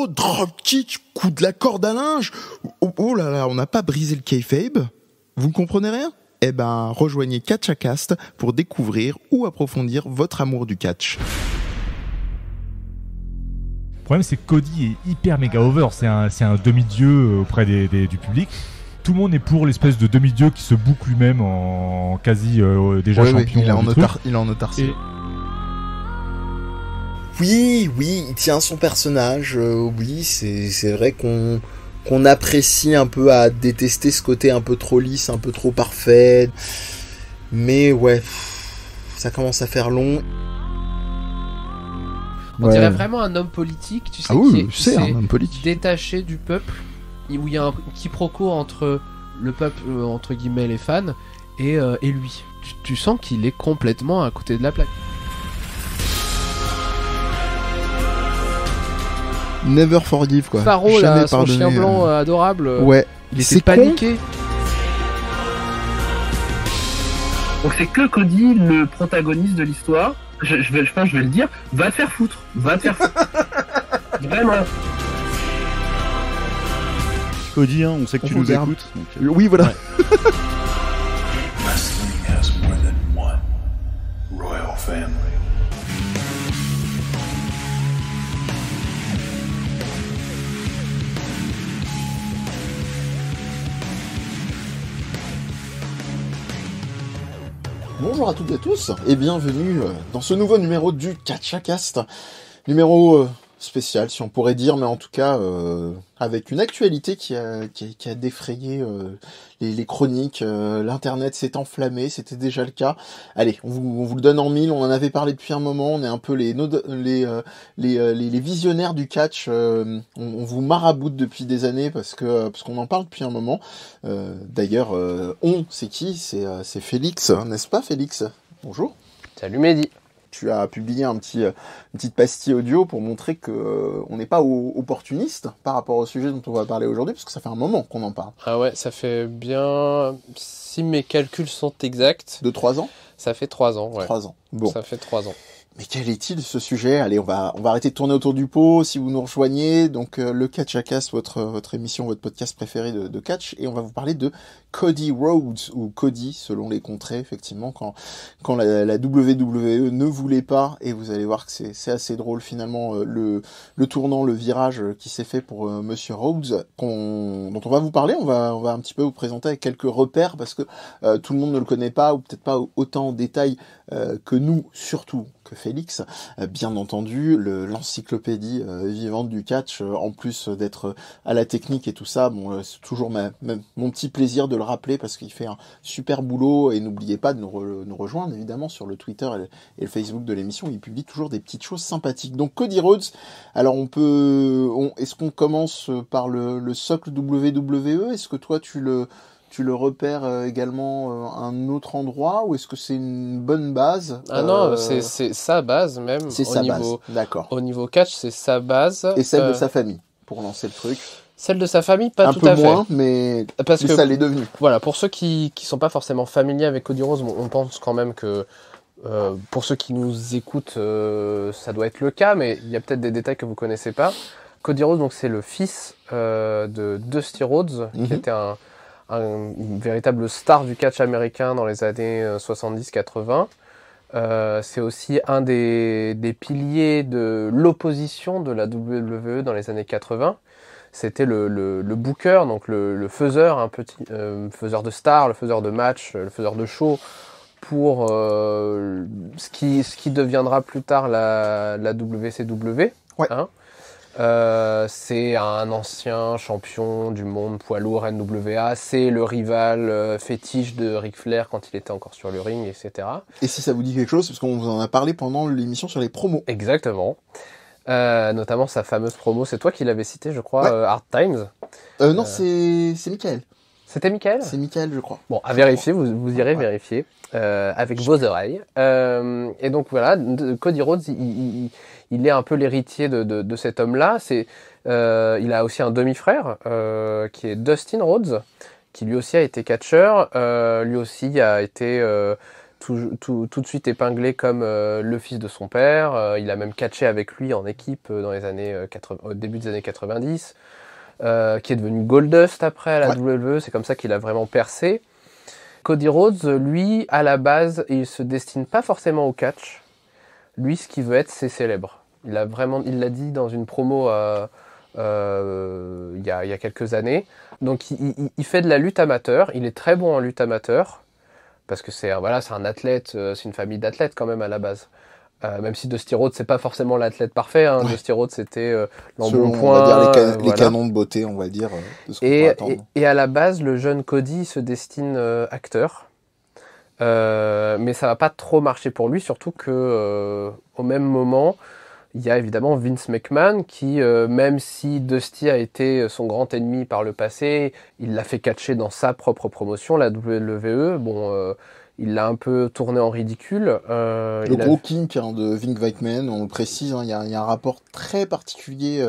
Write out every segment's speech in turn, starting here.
Oh, dropkick, coup de la corde à linge. Oh là là, on n'a pas brisé le kayfabe. Vous ne comprenez rien ? Eh ben, rejoignez Catchacast pour découvrir ou approfondir votre amour du catch. Le problème, c'est que Cody est hyper méga over. C'est un demi-dieu auprès du public. Tout le monde est pour l'espèce de demi-dieu qui se boucle lui-même en quasi déjà champion. Il est en autarcie. Oui, il tient son personnage. Oui, c'est vrai qu'on apprécie un peu à détester ce côté un peu trop lisse, un peu trop parfait. Mais ouais, ça commence à faire long. On dirait vraiment un homme politique, tu sais, c'est un homme politique. Détaché du peuple, où il y a un quiproquo entre le peuple, entre guillemets, les fans, et lui. Tu sens qu'il est complètement à côté de la plaque. Never forgive, quoi. Pharaoh, là, son chien blanc adorable. Ouais. Il était paniqué. Donc c'est que Cody, le protagoniste de l'histoire, je pense que je vais le dire, va te faire foutre. Vraiment. Cody, on sait que tu nous écoutes. Donc, oui, voilà. Ouais. Wrestling has more than one royal family. Bonjour à toutes et à tous et bienvenue dans ce nouveau numéro du Catchacast. Numéro spécial si on pourrait dire, mais en tout cas avec une actualité qui a défrayé les chroniques. L'internet s'est enflammé, c'était déjà le cas. Allez, on vous le donne en mille, on en avait parlé depuis un moment, on est un peu les visionnaires du catch. On vous maraboute depuis des années parce qu'on en parle depuis un moment. D'ailleurs, c'est qui ? C'est Félix, n'est-ce pas Félix ? Bonjour. Salut Mehdi. Tu as publié une petite pastille audio pour montrer que on n'est pas opportuniste par rapport au sujet dont on va parler aujourd'hui, parce que ça fait un moment qu'on en parle. Ah ouais, ça fait bien... Si mes calculs sont exacts... De 3 ans ? Ça fait 3 ans, ouais. 3 ans, bon. Ça fait 3 ans. Mais quel est-il ce sujet ? Allez, on va arrêter de tourner autour du pot si vous nous rejoignez. Donc le Catchacast, votre émission, votre podcast préféré de catch, et on va vous parler de Cody Rhodes, ou Cody selon les contrées, effectivement, quand la WWE ne voulait pas, et vous allez voir que c'est assez drôle finalement le tournant, le virage qui s'est fait pour Monsieur Rhodes, dont on va vous parler. On va un petit peu vous présenter avec quelques repères, parce que tout le monde ne le connaît pas, ou peut-être pas autant en détail que nous, surtout que Félix, bien entendu, l'encyclopédie vivante du catch, en plus d'être à la technique et tout ça. Bon, c'est toujours mon petit plaisir de le rappeler parce qu'il fait un super boulot, et n'oubliez pas de nous rejoindre évidemment sur le Twitter et le Facebook de l'émission. Il publie toujours des petites choses sympathiques. Donc Cody Rhodes, alors est-ce qu'on commence par le socle WWE ? Est-ce que toi tu le repères également à un autre endroit, ou est-ce que c'est une bonne base ? Ah non, c'est sa base même. C'est sa base, d'accord. Au niveau catch, c'est sa base. Et celle de sa famille, pour lancer le truc. Celle de sa famille, pas un tout peu à fait. moins, mais ça l'est devenu. Voilà, pour ceux qui sont pas forcément familiers avec Cody Rhodes, on pense quand même que pour ceux qui nous écoutent, ça doit être le cas, mais il y a peut-être des détails que vous connaissez pas. Cody Rhodes, donc c'est le fils de Dusty Rhodes, qui était une véritable star du catch américain dans les années 70-80. C'est aussi un des piliers de l'opposition de la WWE dans les années 80. C'était le booker, donc le faiseur, faiseur de stars, le faiseur de matchs, le faiseur de shows pour ce qui deviendra plus tard la WCW. Ouais. C'est un ancien champion du monde poids lourd NWA, c'est le rival fétiche de Ric Flair quand il était encore sur le ring, etc. Et si ça vous dit quelque chose, parce qu'on vous en a parlé pendant l'émission sur les promos. Exactement. Notamment sa fameuse promo, c'est toi qui l'avais cité, je crois, ouais. Hard Times. Non, c'est Michael. C'était Michael ? C'est Michael, je crois. Bon, à vérifier, vous irez vérifier avec vos oreilles. Et donc voilà, Cody Rhodes, il est un peu l'héritier de cet homme-là. Il a aussi un demi-frère qui est Dustin Rhodes, qui lui aussi a été catcheur. Lui aussi a été tout de suite épinglé comme le fils de son père. Il a même catché avec lui en équipe dans les années au début des années 90, qui est devenu Goldust après à la WWE. C'est comme ça qu'il a vraiment percé. Cody Rhodes, lui, à la base, il se destine pas forcément au catch. Lui, ce qu'il veut être, c'est célèbre. Il l'a dit dans une promo il y a quelques années. Donc, il fait de la lutte amateur. Il est très bon en lutte amateur. Parce que c'est un athlète, c'est une famille d'athlètes quand même à la base. Même si Dusty Rhodes, c'est pas forcément l'athlète parfait. Hein. Ouais. Dusty Rhodes, c'était l'embonpoint. On va dire les canons de beauté, on va dire. De ce qu'on peut attendre. Et à la base, le jeune Cody se destine acteur. Mais ça va pas trop marcher pour lui, surtout que au même moment, il y a évidemment Vince McMahon qui, même si Dusty a été son grand ennemi par le passé, il l'a fait catcher dans sa propre promotion, la WWE. Bon, il l'a un peu tourné en ridicule. Le gros kink de Vince McMahon, on le précise, il y a un rapport très particulier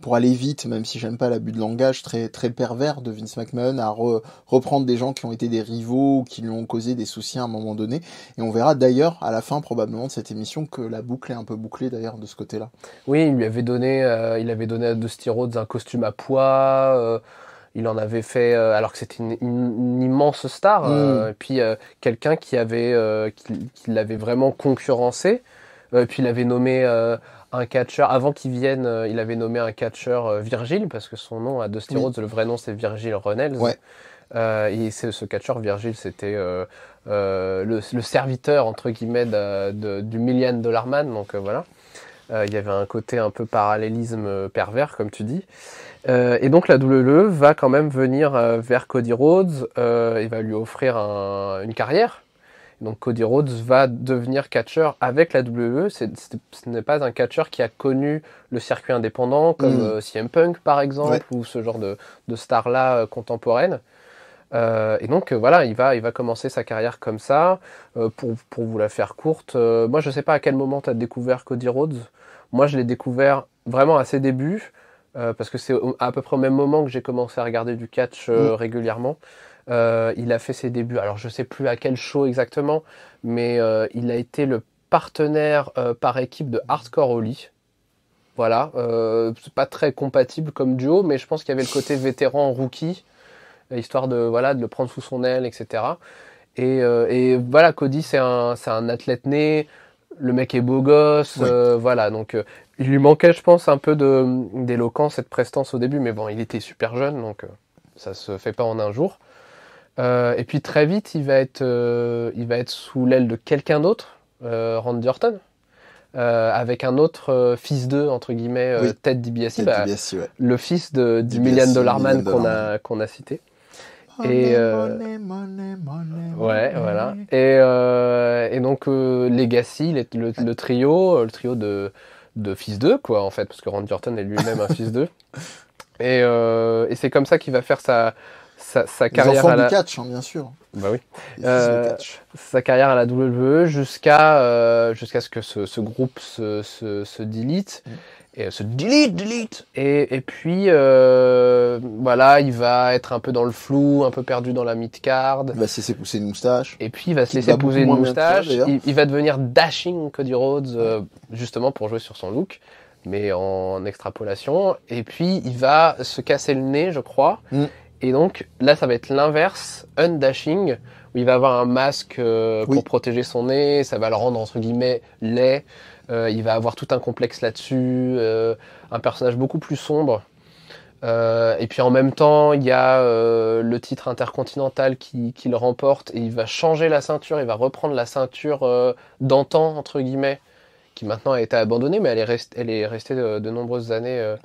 pour aller vite, même si j'aime pas l'abus de langage, très très pervers de Vince McMahon à reprendre des gens qui ont été des rivaux ou qui lui ont causé des soucis à un moment donné. Et on verra d'ailleurs à la fin probablement de cette émission que la boucle est un peu bouclée d'ailleurs de ce côté-là. Oui, il avait donné à Dusty Rhodes un costume à poids. Il en avait fait, alors que c'était une immense star, et puis quelqu'un qui l'avait vraiment concurrencé. Puis il avait nommé un catcheur, avant qu'il vienne, il avait nommé un catcheur Virgil, parce que son nom à Dusty Rhodes, le vrai nom c'est Virgil Runnels. Ouais. Et ce catcheur Virgil, c'était le serviteur entre guillemets du $1 million man, donc voilà. Il y avait un côté un peu parallélisme pervers, comme tu dis. Et donc la WWE va quand même venir vers Cody Rhodes et va lui offrir une carrière. Donc Cody Rhodes va devenir catcheur avec la WWE. Ce n'est pas un catcheur qui a connu le circuit indépendant, comme CM Punk par exemple, ou ce genre de star-là contemporaine. Et donc voilà, il va commencer sa carrière comme ça. Pour vous la faire courte, moi je sais pas à quel moment tu as découvert Cody Rhodes. Moi je l'ai découvert vraiment à ses débuts, parce que c'est à peu près au même moment que j'ai commencé à regarder du catch régulièrement. Il a fait ses débuts, alors je sais plus à quel show exactement, mais il a été le partenaire par équipe de Hardcore Holly. Voilà, c'est pas très compatible comme duo, mais je pense qu'il y avait le côté vétéran rookie, histoire de le prendre sous son aile, etc. Et voilà, Cody c'est un athlète né, le mec est beau gosse, voilà, donc il lui manquait, je pense, un peu d'éloquence et de prestance au début, mais bon, il était super jeune, donc ça se fait pas en un jour. Et puis très vite, il va être sous l'aile de quelqu'un d'autre, Randy Orton, avec un autre fils d'eux, entre guillemets, Ted DiBiase, le fils du $1 million man qu'on a cité. Money, voilà. Et donc Legacy, le trio de fils d'eux, quoi, en fait, parce que Randy Orton est lui-même un fils d'eux. Et c'est comme ça qu'il va faire sa carrière à la catch, hein, bien sûr. Bah oui. Sa carrière à la WWE jusqu'à ce que ce groupe se delete. Et se delete. Et puis voilà, il va être un peu dans le flou, un peu perdu dans la mid-card. Il va se laisser pousser une moustache. Et puis il va se laisser pousser une moustache. Il va devenir Dashing Cody Rhodes, justement pour jouer sur son look, mais en extrapolation. Et puis il va se casser le nez, je crois. Et donc là, ça va être l'inverse, Undashing, où il va avoir un masque pour protéger son nez. Ça va le rendre entre guillemets laid. Il va avoir tout un complexe là-dessus, un personnage beaucoup plus sombre. Et puis en même temps, il y a le titre intercontinental qui le remporte, et il va changer la ceinture, il va reprendre la ceinture d'antan, entre guillemets, qui maintenant a été abandonnée, mais elle est restée de nombreuses années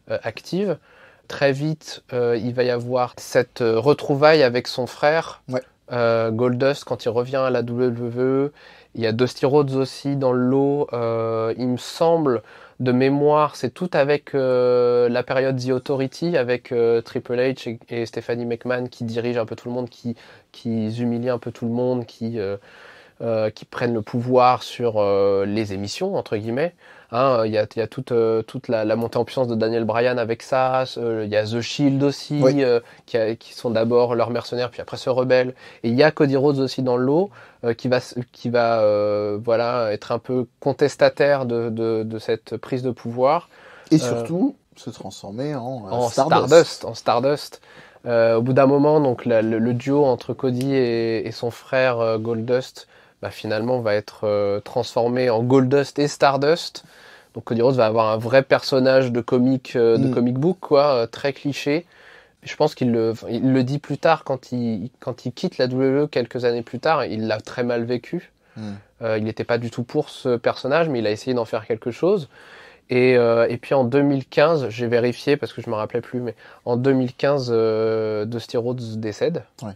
active. Très vite, il va y avoir cette retrouvaille avec son frère, Goldust, quand il revient à la WWE. Il y a Dusty Rhodes aussi dans le lot. Il me semble, de mémoire, c'est tout avec la période The Authority, avec Triple H et Stephanie McMahon qui dirigent un peu tout le monde, qui humilient un peu tout le monde, qui qui prennent le pouvoir sur les émissions, entre guillemets. Hein, il y a toute la montée en puissance de Daniel Bryan avec ça. Il y a The Shield aussi, Oui. qui sont d'abord leurs mercenaires, puis après se rebellent. Et il y a Cody Rhodes aussi dans le lot, qui va voilà, être un peu contestataire de cette prise de pouvoir. Et surtout, se transformer en Stardust. En Stardust. Au bout d'un moment, donc le duo entre Cody et son frère Goldust, finalement va être transformé en Goldust et Stardust. Donc Cody Rhodes va avoir un vrai personnage de comic book, quoi, très cliché. Je pense qu'il le dit plus tard quand il quitte la WWE quelques années plus tard. Il l'a très mal vécu. Il n'était pas du tout pour ce personnage, mais il a essayé d'en faire quelque chose. Et puis en 2015, j'ai vérifié parce que je me rappelais plus, mais en 2015, Dusty Rhodes décède. Ouais.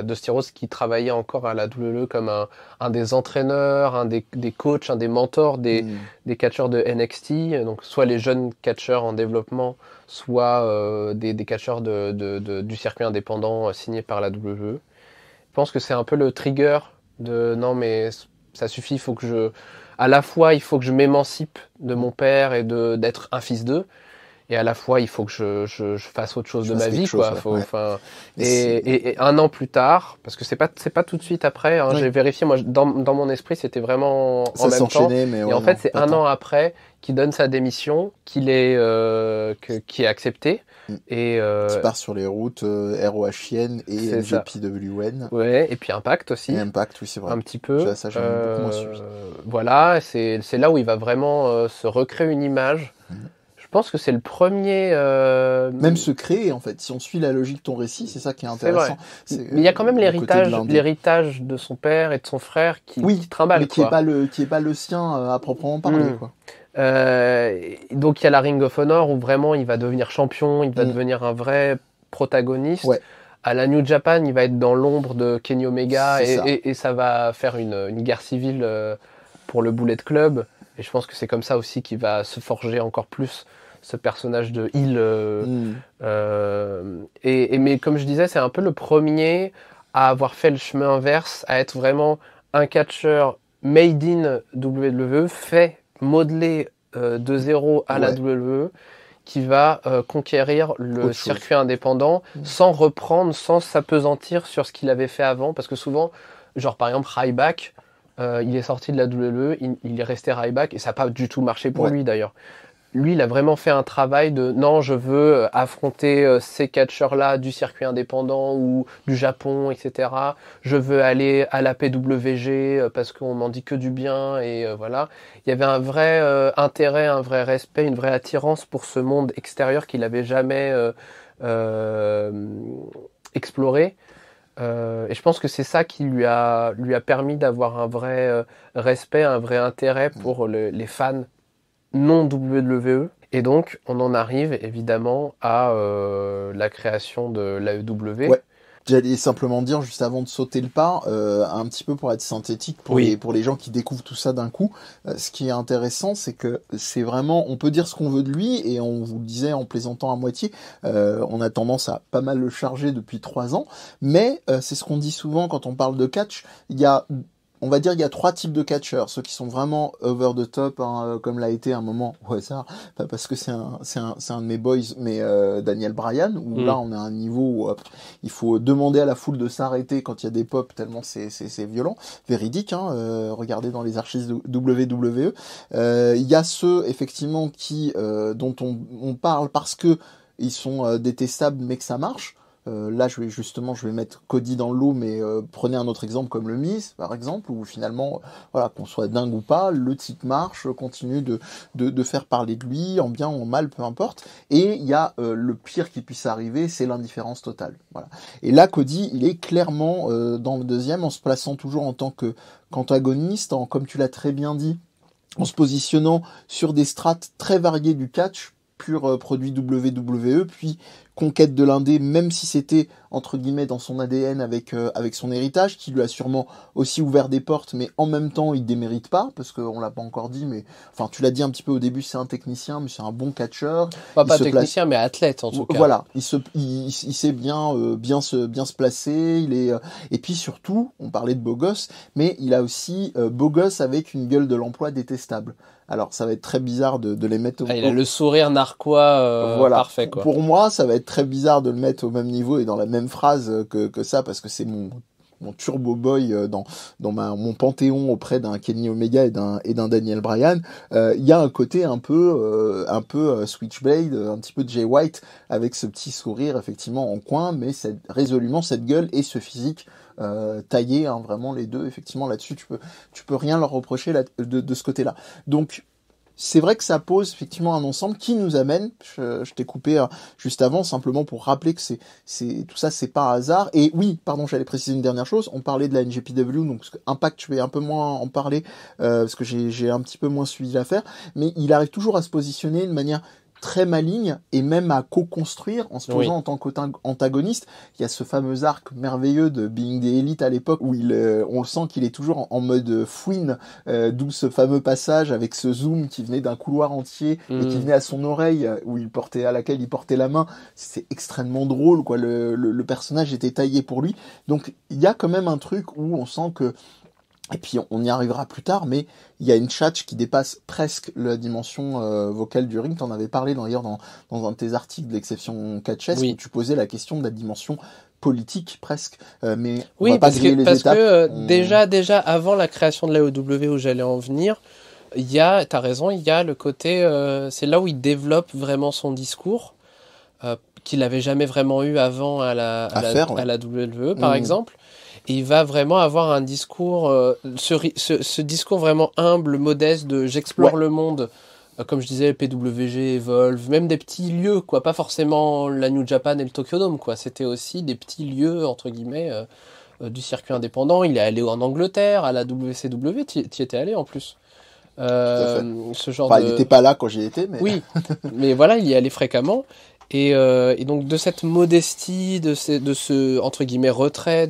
Dusty Rhodes qui travaillait encore à la WWE comme un des entraîneurs, un des coachs, un des mentors des catcheurs de NXT, donc soit les jeunes catcheurs en développement, soit des catcheurs du circuit indépendant signés par la WWE. Je pense que c'est un peu le trigger de non mais ça suffit, il faut que je m'émancipe de mon père et d'être un fils d'eux. Et à la fois, il faut que je fasse autre chose de ma vie, quoi. Et un an plus tard, parce que c'est pas tout de suite après, hein, j'ai vérifié, moi, dans mon esprit, c'était vraiment en même temps. Mais et en fait, c'est un an après qu'il donne sa démission, qui est accepté. Et qui part sur les routes ROHN et NJPWN. Ouais, et puis Impact aussi. Et Impact, oui, c'est vrai. Un petit peu. Ça, j'en ai beaucoup moins suivi. Voilà, c'est là où il va vraiment se recréer une image. Je pense que c'est le premier... Même se créer, en fait. Si on suit la logique de ton récit, c'est ça qui est intéressant. Mais il y a quand même l'héritage de son père et de son frère qui trimballe. Mais qui est pas le sien à proprement parler, quoi. Donc il y a la Ring of Honor où vraiment il va devenir champion, il va devenir un vrai protagoniste. Ouais. À la New Japan, il va être dans l'ombre de Kenny Omega et ça va faire une guerre civile pour le Bullet Club. Et je pense que c'est comme ça aussi qu'il va se forger encore plus ce personnage de heel. Mais comme je disais, c'est un peu le premier à avoir fait le chemin inverse, à être vraiment un catcheur made in WWE, modelé de zéro à la WWE, qui va conquérir le circuit indépendant sans s'apesantir sur ce qu'il avait fait avant. Parce que souvent, genre par exemple Ryback, il est sorti de la WWE, il est resté Ryback et ça n'a pas du tout marché pour lui d'ailleurs. Lui, il a vraiment fait un travail de non, je veux affronter ces catcheurs-là du circuit indépendant ou du Japon, etc. Je veux aller à la PWG parce qu'on m'en dit que du bien et voilà. Il y avait un vrai intérêt, un vrai respect, une vraie attirance pour ce monde extérieur qu'il n'avait jamais exploré. Et je pense que c'est ça qui lui a permis d'avoir un vrai respect, un vrai intérêt pour les fans non WWE. Et donc, on en arrive évidemment à la création de l'AEW. Ouais. J'allais simplement dire, juste avant de sauter le pas, un petit peu pour être synthétique, pour les gens qui découvrent tout ça d'un coup, ce qui est intéressant, c'est que c'est vraiment, on peut dire ce qu'on veut de lui, et on vous le disait en plaisantant à moitié, on a tendance à pas mal le charger depuis 3 ans, mais c'est ce qu'on dit souvent quand on parle de catch, on va dire il y a 3 types de catcheurs, ceux qui sont vraiment over the top, hein, comme l'a été un moment au hasard, pas parce que c'est un de mes boys, mais Daniel Bryan, où là on a un niveau où il faut demander à la foule de s'arrêter quand il y a des pops, tellement c'est violent, véridique, hein, regardez dans les archives WWE. Il y a ceux effectivement dont on parle parce que ils sont détestables mais que ça marche. Là, je vais mettre Cody dans le lot, mais prenez un autre exemple comme le Miz, par exemple, où finalement, voilà, qu'on soit dingue ou pas, le titre marche, continue de faire parler de lui, en bien ou en mal, peu importe. Et il y a le pire qui puisse arriver, c'est l'indifférence totale. Voilà. Et là, Cody, il est clairement dans le deuxième, en se plaçant toujours en tant qu'antagoniste, comme tu l'as très bien dit, en se positionnant sur des strates très variées du catch, pur produit WWE, puis conquête de l'indé, même si c'était entre guillemets dans son ADN avec son héritage, qui lui a sûrement aussi ouvert des portes, mais en même temps il démérite pas, parce qu'on l'a pas encore dit, mais enfin tu l'as dit un petit peu au début, c'est un technicien, mais c'est un bon catcheur. Pas technicien, mais athlète en tout cas. Voilà, il sait bien se placer, il est et puis surtout, on parlait de beau gosse, mais il a aussi beau gosse avec une gueule de l'emploi détestable. Alors, ça va être très bizarre de les mettre il a le sourire narquois voilà. Parfait, quoi. Pour moi, ça va être très bizarre de le mettre au même niveau et dans la même phrase que ça, parce que c'est mon turbo boy dans mon panthéon auprès d'un Kenny Omega et d'un Daniel Bryan. Il y a un côté un peu Switchblade, un petit peu Jay White, avec ce petit sourire effectivement en coin, mais résolument cette gueule et ce physique taillé, hein, vraiment les deux, effectivement là-dessus tu peux rien leur reprocher de ce côté-là. Donc c'est vrai que ça pose effectivement un ensemble qui nous amène, je t'ai coupé juste avant, simplement pour rappeler que tout ça c'est pas un hasard. Et oui, pardon, j'allais préciser une dernière chose, on parlait de la NJPW, donc Impact je vais un peu moins en parler, parce que j'ai un petit peu moins suivi l'affaire, mais il arrive toujours à se positionner de manière très maligne et même à co-construire en se posant en tant qu'antagoniste. Il y a ce fameux arc merveilleux de Being the Elite à l'époque où on le sent qu'il est toujours en mode fouine, d'où ce fameux passage avec ce zoom qui venait d'un couloir entier et qui venait à son oreille à laquelle il portait la main. C'est extrêmement drôle, quoi. Le personnage était taillé pour lui. Donc il y a quand même un truc où on sent que, et puis on y arrivera plus tard, mais il y a une tchatch qui dépasse presque la dimension vocale du ring. T'en avais parlé d'ailleurs dans un de tes articles de l'exception catchesque, où tu posais la question de la dimension politique presque, mais on va pas griller les étapes. Déjà avant la création de l'AEW où j'allais en venir, t'as raison, il y a le côté, c'est là où il développe vraiment son discours, qu'il avait jamais vraiment eu avant à la WWE par exemple. Et il va vraiment avoir un discours, ce discours vraiment humble, modeste, de j'explore le monde, comme je disais, PWG, Evolve, même des petits lieux, quoi, pas forcément la New Japan et le Tokyo Dome, quoi. C'était aussi des petits lieux, entre guillemets, du circuit indépendant. Il est allé en Angleterre, à la WCW, t'y étais allé en plus. Ce genre il n'était pas là quand j'y étais, mais... Oui, mais voilà, il y allait fréquemment. Et donc de cette modestie, de ce entre guillemets retrait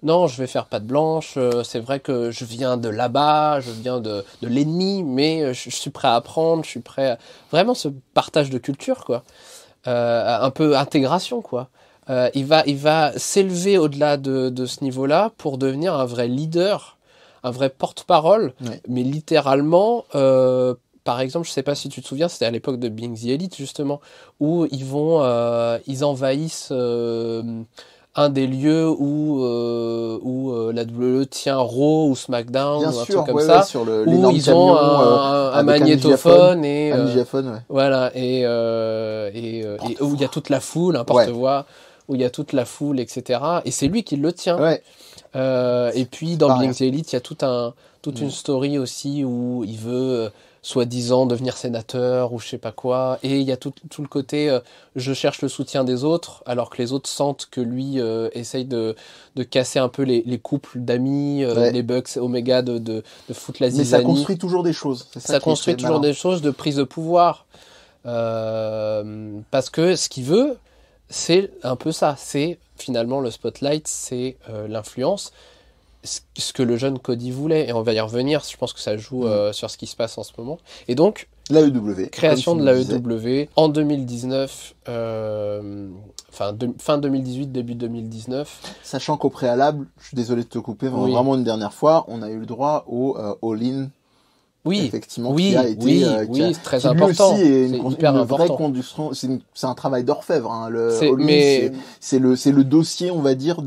non, je vais faire patte blanche, c'est vrai que je viens de là-bas, je viens de l'ennemi, mais je suis prêt à apprendre, je suis prêt à... Vraiment ce partage de culture, quoi, un peu intégration, quoi. Il va s'élever au-delà de ce niveau-là pour devenir un vrai leader, un vrai porte-parole, mais littéralement. Par exemple, je sais pas si tu te souviens, c'était à l'époque de Being the Elite justement, où ils envahissent un des lieux où la WWE tient Raw ou SmackDown, bien ou un sûr, truc comme ça, sur où ils ont un magnétophone et voilà, et où il y a toute la foule, un porte-voix, où il y a toute la foule, etc. Et c'est lui qui le tient. Et puis dans Being the Elite, il y a toute une story aussi où il veut soi-disant devenir sénateur ou je sais pas quoi, et il y a tout le côté je cherche le soutien des autres alors que les autres sentent que lui essaye de casser un peu les couples d'amis, les Bucks, Omega, de foutre la zizanie. Mais ça construit toujours des choses. Ça construit toujours des choses de prise de pouvoir, parce que ce qu'il veut, c'est un peu ça, c'est finalement le spotlight, c'est l'influence, ce que le jeune Cody voulait, et on va y revenir, je pense que ça joue sur ce qui se passe en ce moment. Et donc, l'AEW, création de l'AEW en 2019, fin 2018, début 2019. Sachant qu'au préalable, je suis désolé de te couper, vraiment une dernière fois, on a eu le droit au All-In. Oui, effectivement, qui a été, c'est très important. Lui aussi est hyper une important. vraie conduction. C'est un travail d'orfèvre. Hein. C'est le le dossier, on va dire,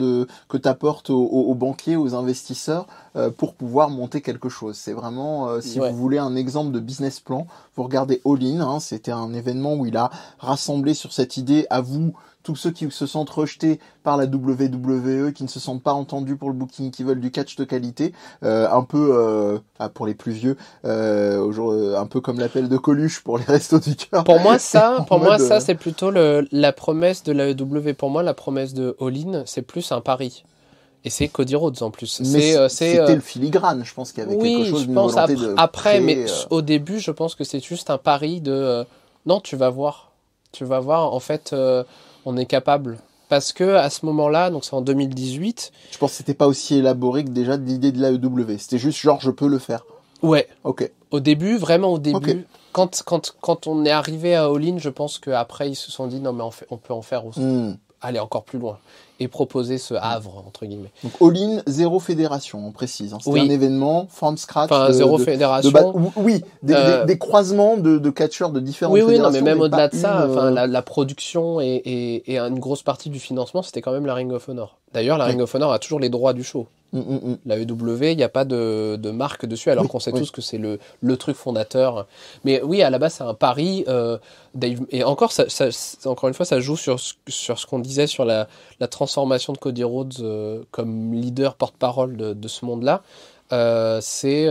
que t'apportes aux banquiers, aux investisseurs, pour pouvoir monter quelque chose. C'est vraiment, si vous voulez un exemple de business plan, vous regardez All In. Hein, c'était un événement où il a rassemblé sur cette idée, à vous, tous ceux qui se sentent rejetés par la WWE, qui ne se sentent pas entendus pour le booking, qui veulent du catch de qualité, un peu pour les plus vieux, un peu comme l'appel de Coluche pour les Restos du Cœur. Pour moi, ça, c'est plutôt la promesse de l'AEW. Pour moi, la promesse de All In, c'est plus un pari. Et c'est Cody Rhodes en plus. Mais c'était le filigrane, je pense qu'il y avait quelque chose, une volonté de après, mais au début, je pense que c'est juste un pari de Non, tu vas voir. Tu vas voir, en fait, on est capable. Parce que à ce moment-là, donc c'est en 2018. Je pense que c'était pas aussi élaboré que déjà de l'idée de l'AEW. C'était juste genre, je peux le faire. Ouais. Ok. Au début, vraiment au début. Ok. Quand on est arrivé à All In, je pense qu'après, ils se sont dit, non, mais on peut en faire aussi. Aller encore plus loin. Et proposer ce havre, entre guillemets. Donc, All-in, zéro fédération, on précise. Hein. C'était un événement, from scratch. Enfin, zéro fédération. Oui, des croisements de catcheurs de différentes fédérations. Oui, non, mais même au-delà de ça, la production et une grosse partie du financement, c'était quand même la Ring of Honor. D'ailleurs, la Ring of Honor a toujours les droits du show. La EW, il n'y a pas de marque dessus, alors qu'on sait tous que c'est le truc fondateur. Mais oui, à la base, c'est un pari. Et encore, encore une fois, ça joue sur ce qu'on disait sur la transformation de Cody Rhodes comme leader porte-parole de ce monde-là. C'est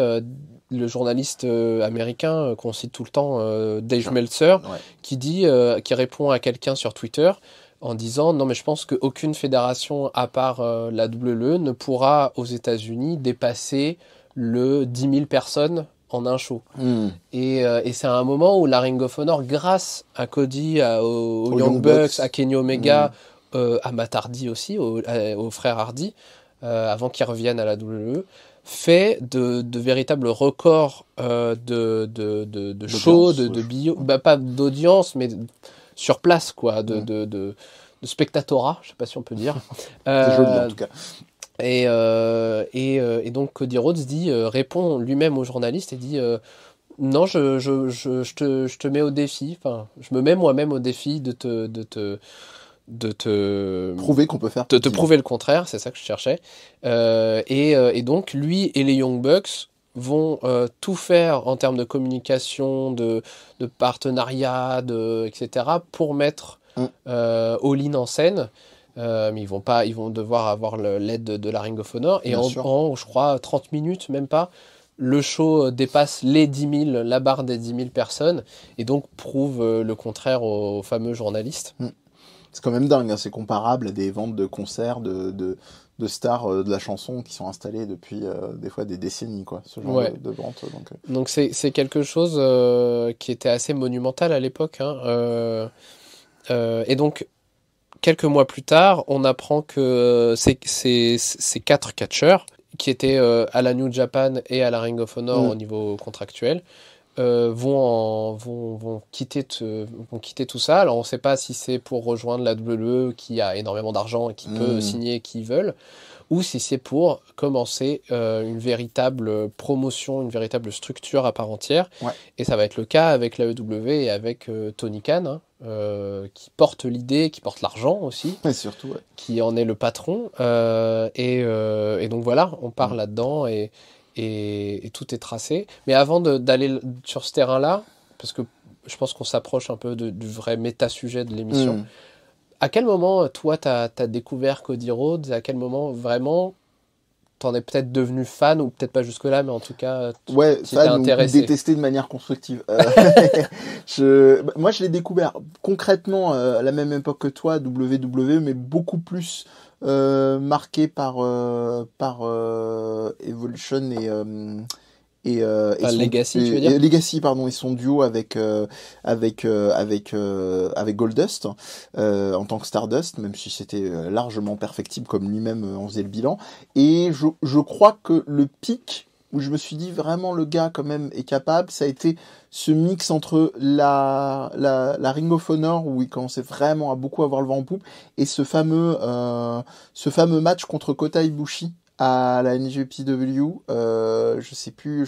le journaliste américain qu'on cite tout le temps, Dave Meltzer, qui répond à quelqu'un sur Twitter en disant non mais je pense qu'aucune fédération à part la WWE ne pourra aux États-Unis dépasser le 10 000 personnes en un show. Et c'est à un moment où la Ring of Honor, grâce à Cody, aux Young Bucks, à Kenny Omega, à Matt Hardy aussi, aux frères Hardy, avant qu'ils reviennent à la WWE, fait de véritables records de shows, pas d'audience, mais sur place, quoi, de spectatorat, je sais pas si on peut dire. C'est joli en tout cas. Et donc Cody Rhodes répond lui-même aux journalistes et dit non, je te mets au défi, enfin, je me mets moi-même au défi de te prouver qu'on peut faire. De te prouver le contraire, c'est ça que je cherchais. Et donc lui et les Young Bucks vont tout faire en termes de communication, de partenariat, etc. pour mettre All In en scène. Mais ils vont devoir avoir l'aide de la Ring of Honor. Et en, je crois, 30 minutes, même pas, le show dépasse les 10 000, la barre des 10 000 personnes, et donc prouve le contraire aux fameux journalistes. C'est quand même dingue, hein. C'est comparable à des ventes de concerts de stars de la chanson qui sont installées depuis des fois des décennies, quoi, ce genre de vente. Donc c'est quelque chose qui était assez monumental à l'époque. Hein. Et donc, quelques mois plus tard, on apprend que ces 4 catcheurs, qui étaient à la New Japan et à la Ring of Honor au niveau contractuel, vont quitter tout ça. Alors on ne sait pas si c'est pour rejoindre la WWE qui a énormément d'argent et qui peut signer qui ils veulent, ou si c'est pour commencer une véritable promotion, une véritable structure à part entière. Et ça va être le cas avec la EW et avec Tony Khan, qui porte l'idée, qui porte l'argent aussi, et surtout, qui en est le patron. Et donc voilà, on part là-dedans et tout est tracé. Mais avant d'aller sur ce terrain-là, parce que je pense qu'on s'approche un peu du vrai méta-sujet de l'émission, à quel moment, toi, t'as découvert Cody Rhodes? À quel moment, vraiment, t'en es peut-être devenu fan, ou peut-être pas jusque-là, mais en tout cas, tu t'es intéressé? Ou détesté de manière constructive. Moi, je l'ai découvert concrètement à la même époque que toi, WWE, mais beaucoup plus marqué par Evolution et Legacy, tu veux dire? Legacy, pardon, et son duo avec Goldust en tant que Stardust, même si c'était largement perfectible comme lui-même en faisait le bilan. Et je crois que le pic où je me suis dit vraiment le gars quand même est capable, ça a été ce mix entre la Ring of Honor où il commençait vraiment à beaucoup avoir le vent en poupe, et ce fameux match contre Kota Ibushi à la NJPW, je sais plus,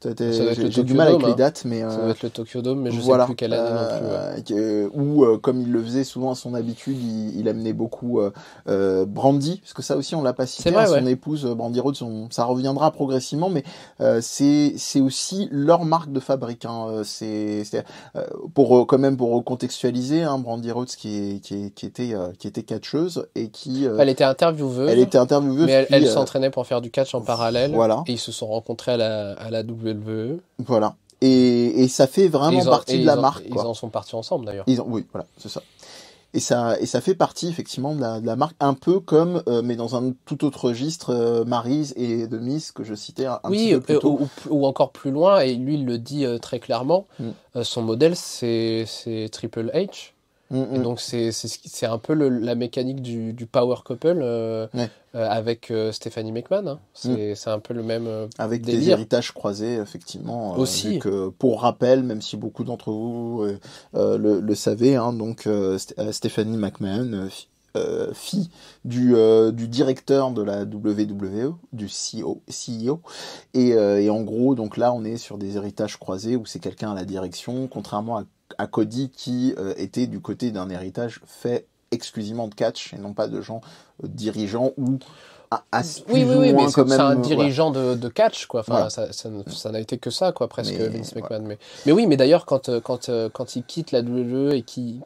j'ai du mal avec les dates, mais ça doit être le Tokyo Dome, mais je sais plus quelle année non plus. Où comme il le faisait souvent à son habitude, il amenait beaucoup Brandy, parce que ça aussi on l'a pas cité, son épouse Brandy Rhodes, ça reviendra progressivement, mais c'est aussi leur marque de fabrique, hein. C'est pour recontextualiser, hein, Brandy Rhodes qui était catcheuse et qui elle était intervieweuse, mais elle s'entraînait pour faire du catch en parallèle, et ils se sont rencontrés à la WWE. Voilà. Et ça fait vraiment partie de la marque. Ils en sont partis ensemble d'ailleurs. Oui, voilà, c'est ça. Et ça fait partie effectivement de la marque, un peu comme, mais dans un tout autre registre, Maryse et The Miz que je citais un petit peu plus tôt. Ou encore plus loin, et lui il le dit très clairement, son modèle c'est Triple H. Et donc c'est un peu la mécanique du power couple avec Stephanie McMahon. Hein. C'est un peu le même avec délire. Des héritages croisés effectivement. Aussi. Vu que, pour rappel, même si beaucoup d'entre vous le savaient, hein, donc Stephanie McMahon, fille du directeur de la WWE, du CEO, et en gros donc là on est sur des héritages croisés où c'est quelqu'un à la direction, contrairement à Cody qui était du côté d'un héritage fait exclusivement de catch et non pas de gens dirigeants ou oui, mais quand même, c'est un dirigeant de catch, quoi. Enfin, ça n'a été que ça, quoi, presque, Vince McMahon. Mais oui, mais d'ailleurs, quand il quitte la WWE et qui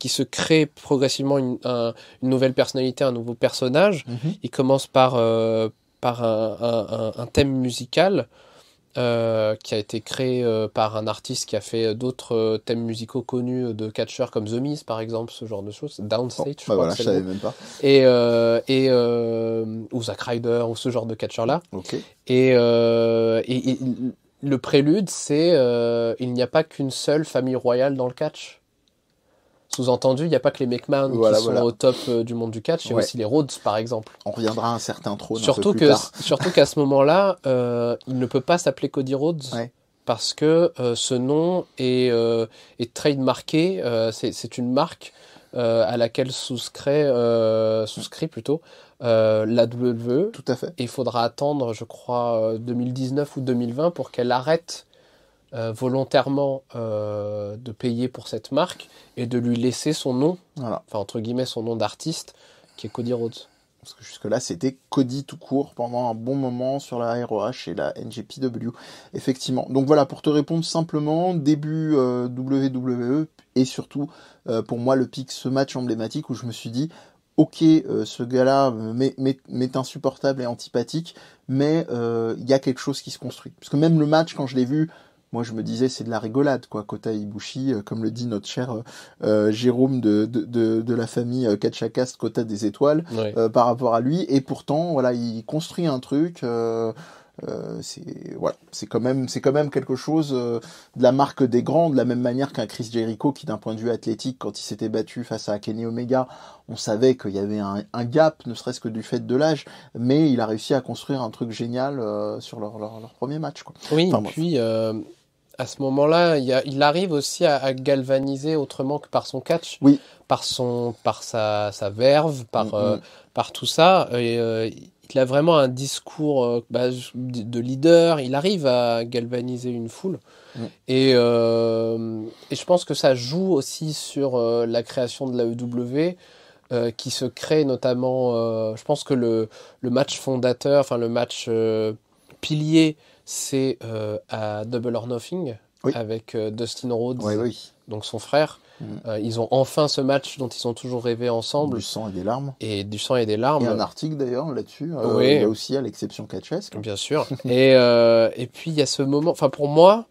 se crée progressivement une nouvelle personnalité, un nouveau personnage, il commence par un thème musical qui a été créé par un artiste qui a fait d'autres thèmes musicaux connus de catcheurs comme The Miz par exemple, ce genre de choses, Downstage, je savais même pas. Ou Zack Ryder ou ce genre de catcheurs là. Okay. Et le prélude, c'est il n'y a pas qu'une seule famille royale dans le catch. Sous-entendu, il n'y a pas que les McMahon qui sont au top du monde du catch, il y a aussi les Rhodes, par exemple. On reviendra à un certain trône surtout un peu plus tard. Surtout qu'à ce moment-là, il ne peut pas s'appeler Cody Rhodes parce que ce nom est trademarké, c'est une marque à laquelle souscrit plutôt la WWE. Tout à fait. Et il faudra attendre, je crois, 2019 ou 2020 pour qu'elle arrête volontairement de payer pour cette marque et de lui laisser son nom, enfin entre guillemets son nom d'artiste, qui est Cody Rhodes. Parce que jusque-là, c'était Cody tout court pendant un bon moment sur la ROH et la NJPW. Effectivement. Donc voilà, pour te répondre simplement, début WWE et surtout, pour moi, le pic, ce match emblématique où je me suis dit, ok, ce gars-là m'est insupportable et antipathique, mais il y a quelque chose qui se construit. Parce que même le match, quand je l'ai vu, moi, je me disais, c'est de la rigolade, quoi. Kota Ibushi, comme le dit notre cher Jérôme de la famille Catchacast, Kota des Étoiles, par rapport à lui. Et pourtant, voilà, il construit un truc. C'est quand même quelque chose de la marque des grands, de la même manière qu'un Chris Jericho qui, d'un point de vue athlétique, quand il s'était battu face à Kenny Omega, on savait qu'il y avait un gap, ne serait-ce que du fait de l'âge, mais il a réussi à construire un truc génial sur leur premier match, quoi. Oui, enfin, puis à ce moment-là, il arrive aussi à galvaniser autrement que par son catch, par sa verve, par tout ça. Il a vraiment un discours de leader. Il arrive à galvaniser une foule. Et je pense que ça joue aussi sur la création de la EW, qui se crée notamment. Je pense que le match fondateur, enfin le match pilier, c'est à Double or Nothing avec Dustin Rhodes, donc son frère. Ils ont enfin ce match dont ils ont toujours rêvé ensemble. Du sang et des larmes. Et du sang et des larmes. Il y a un article d'ailleurs là-dessus. Il y a aussi à l'exception catchesque. Bien sûr. Et puis il y a ce moment. Enfin pour moi,